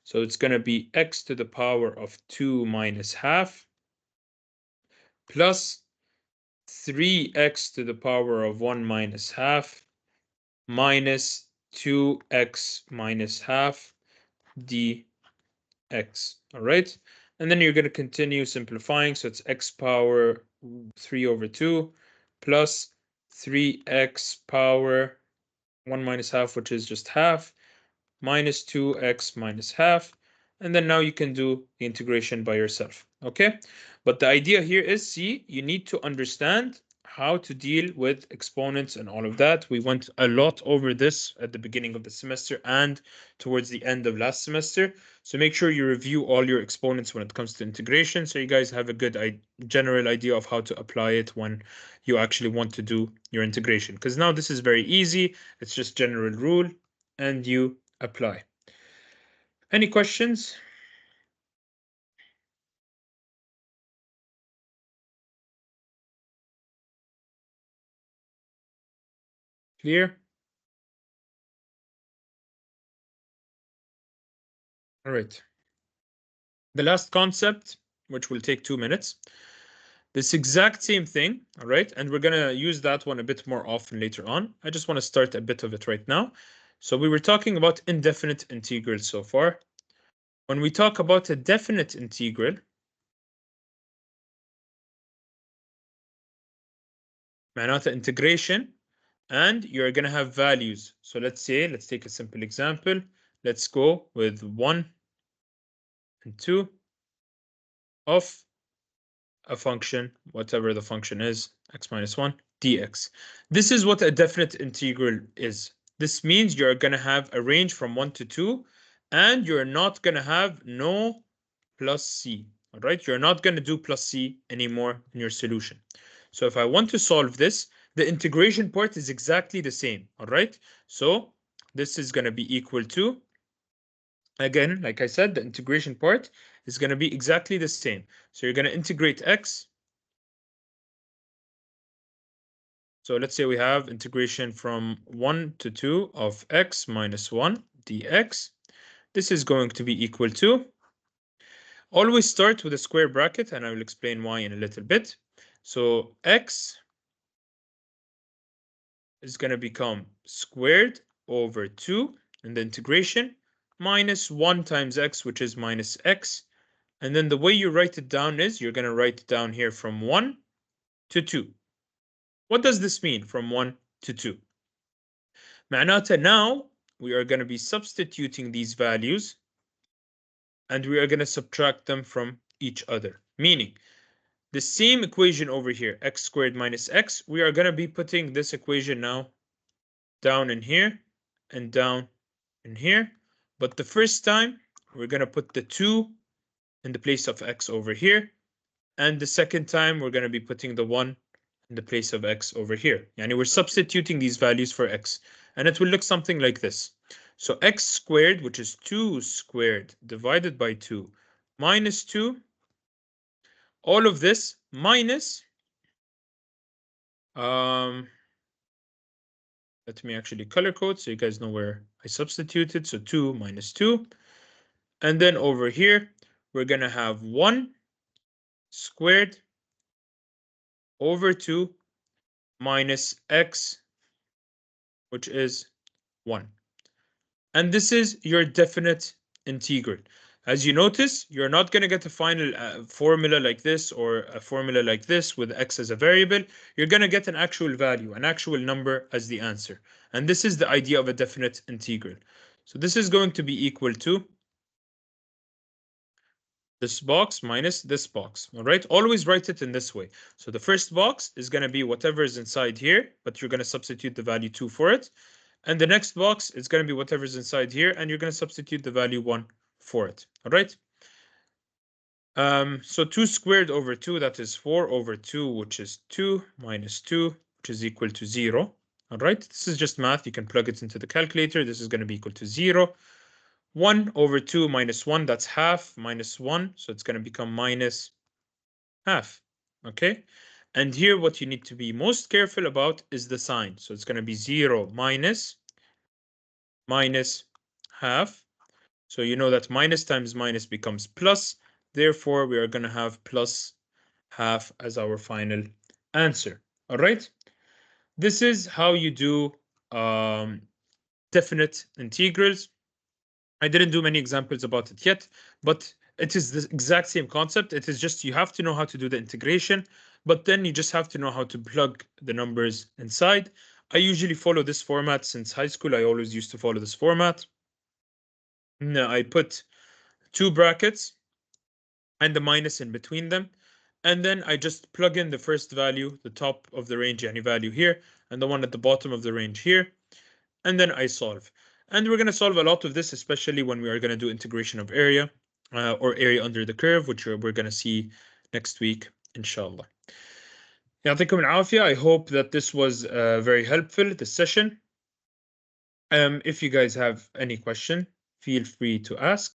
So it's going to be x to the power of 2 minus half plus 3x to the power of 1 minus half minus 2x minus half dx. All right. And then you're going to continue simplifying. So it's x power 3 over 2 plus 3x power 1 minus half, which is just half, minus 2x minus half. And then now you can do the integration by yourself, okay? But the idea here is, see, you need to understand how to deal with exponents and all of that. We went a lot over this at the beginning of the semester and towards the end of last semester. So make sure you review all your exponents when it comes to integration, so you guys have a good general idea of how to apply it when you actually want to do your integration. Because now this is very easy. It's just general rule and you apply. Any questions? Clear? All right. The last concept, which will take 2 minutes, this exact same thing, all right? And we're going to use that one a bit more often later on. I just want to start a bit of it right now. So we were talking about indefinite integrals so far. When we talk about a definite integral, معناتها integration, and you're going to have values. So let's take a simple example. Let's go with 1 and 2 of a function, whatever the function is, x minus 1 dx. This is what a definite integral is. This means you're going to have a range from 1 to 2, and you're not going to have no plus c. All right, you're not going to do plus c anymore in your solution. So if I want to solve this, the integration part is exactly the same. All right, so this is going to be equal to, again, like I said, the integration part is going to be exactly the same. So you're going to integrate x. So let's say we have integration from 1 to 2 of x minus 1 dx. This is going to be equal to, always start with a square bracket, and I will explain why in a little bit. So x is going to become squared over 2 in the integration minus 1 times x, which is minus x. And then the way you write it down is you're going to write it down here from 1 to 2. What does this mean from 1 to 2? معناتها now we are going to be substituting these values and we are going to subtract them from each other. Meaning the same equation over here, x squared minus x, we are going to be putting this equation now down in here and down in here. But the first time we're going to put the 2 in the place of x over here. And the second time we're going to be putting the 1 in the place of x over here. Yani we're substituting these values for x. And it will look something like this. So x squared, which is 2 squared divided by 2 minus 2 all of this minus, let me actually color code so you guys know where I substituted. So 2 minus 2. And then over here, we're going to have 1 squared over 2 minus x, which is 1. And this is your definite integral. As you notice, you're not going to get a final formula like this or a formula like this with x as a variable. You're going to get an actual value, an actual number as the answer. And this is the idea of a definite integral. So this is going to be equal to this box minus this box. All right, always write it in this way. So the first box is going to be whatever is inside here, but you're going to substitute the value 2 for it. And the next box is going to be whatever's inside here, and you're going to substitute the value 1 for it. All right. So 2 squared over 2, that is 4 over 2, which is 2 minus 2, which is equal to 0. All right. This is just math. You can plug it into the calculator. This is going to be equal to 0. 1 over 2 minus 1, that's half, minus 1. So it's going to become minus half. Okay. And here, what you need to be most careful about is the sign. So it's going to be 0 minus half. So you know that minus times minus becomes plus. Therefore, we are going to have plus half as our final answer. All right. This is how you do definite integrals. I didn't do many examples about it yet, but it is the exact same concept. It is just you have to know how to do the integration, but then you just have to know how to plug the numbers inside. I usually follow this format since high school. I always used to follow this format. No, I put 2 brackets and the minus in between them. And then I just plug in the first value, the top of the range, any value here, and the one at the bottom of the range here. And then I solve. And we're going to solve a lot of this, especially when we are going to do integration of area or area under the curve, which we're going to see next week, inshallah. يعطيكم العافية. I hope that this was very helpful, this session. If you guys have any question, feel free to ask.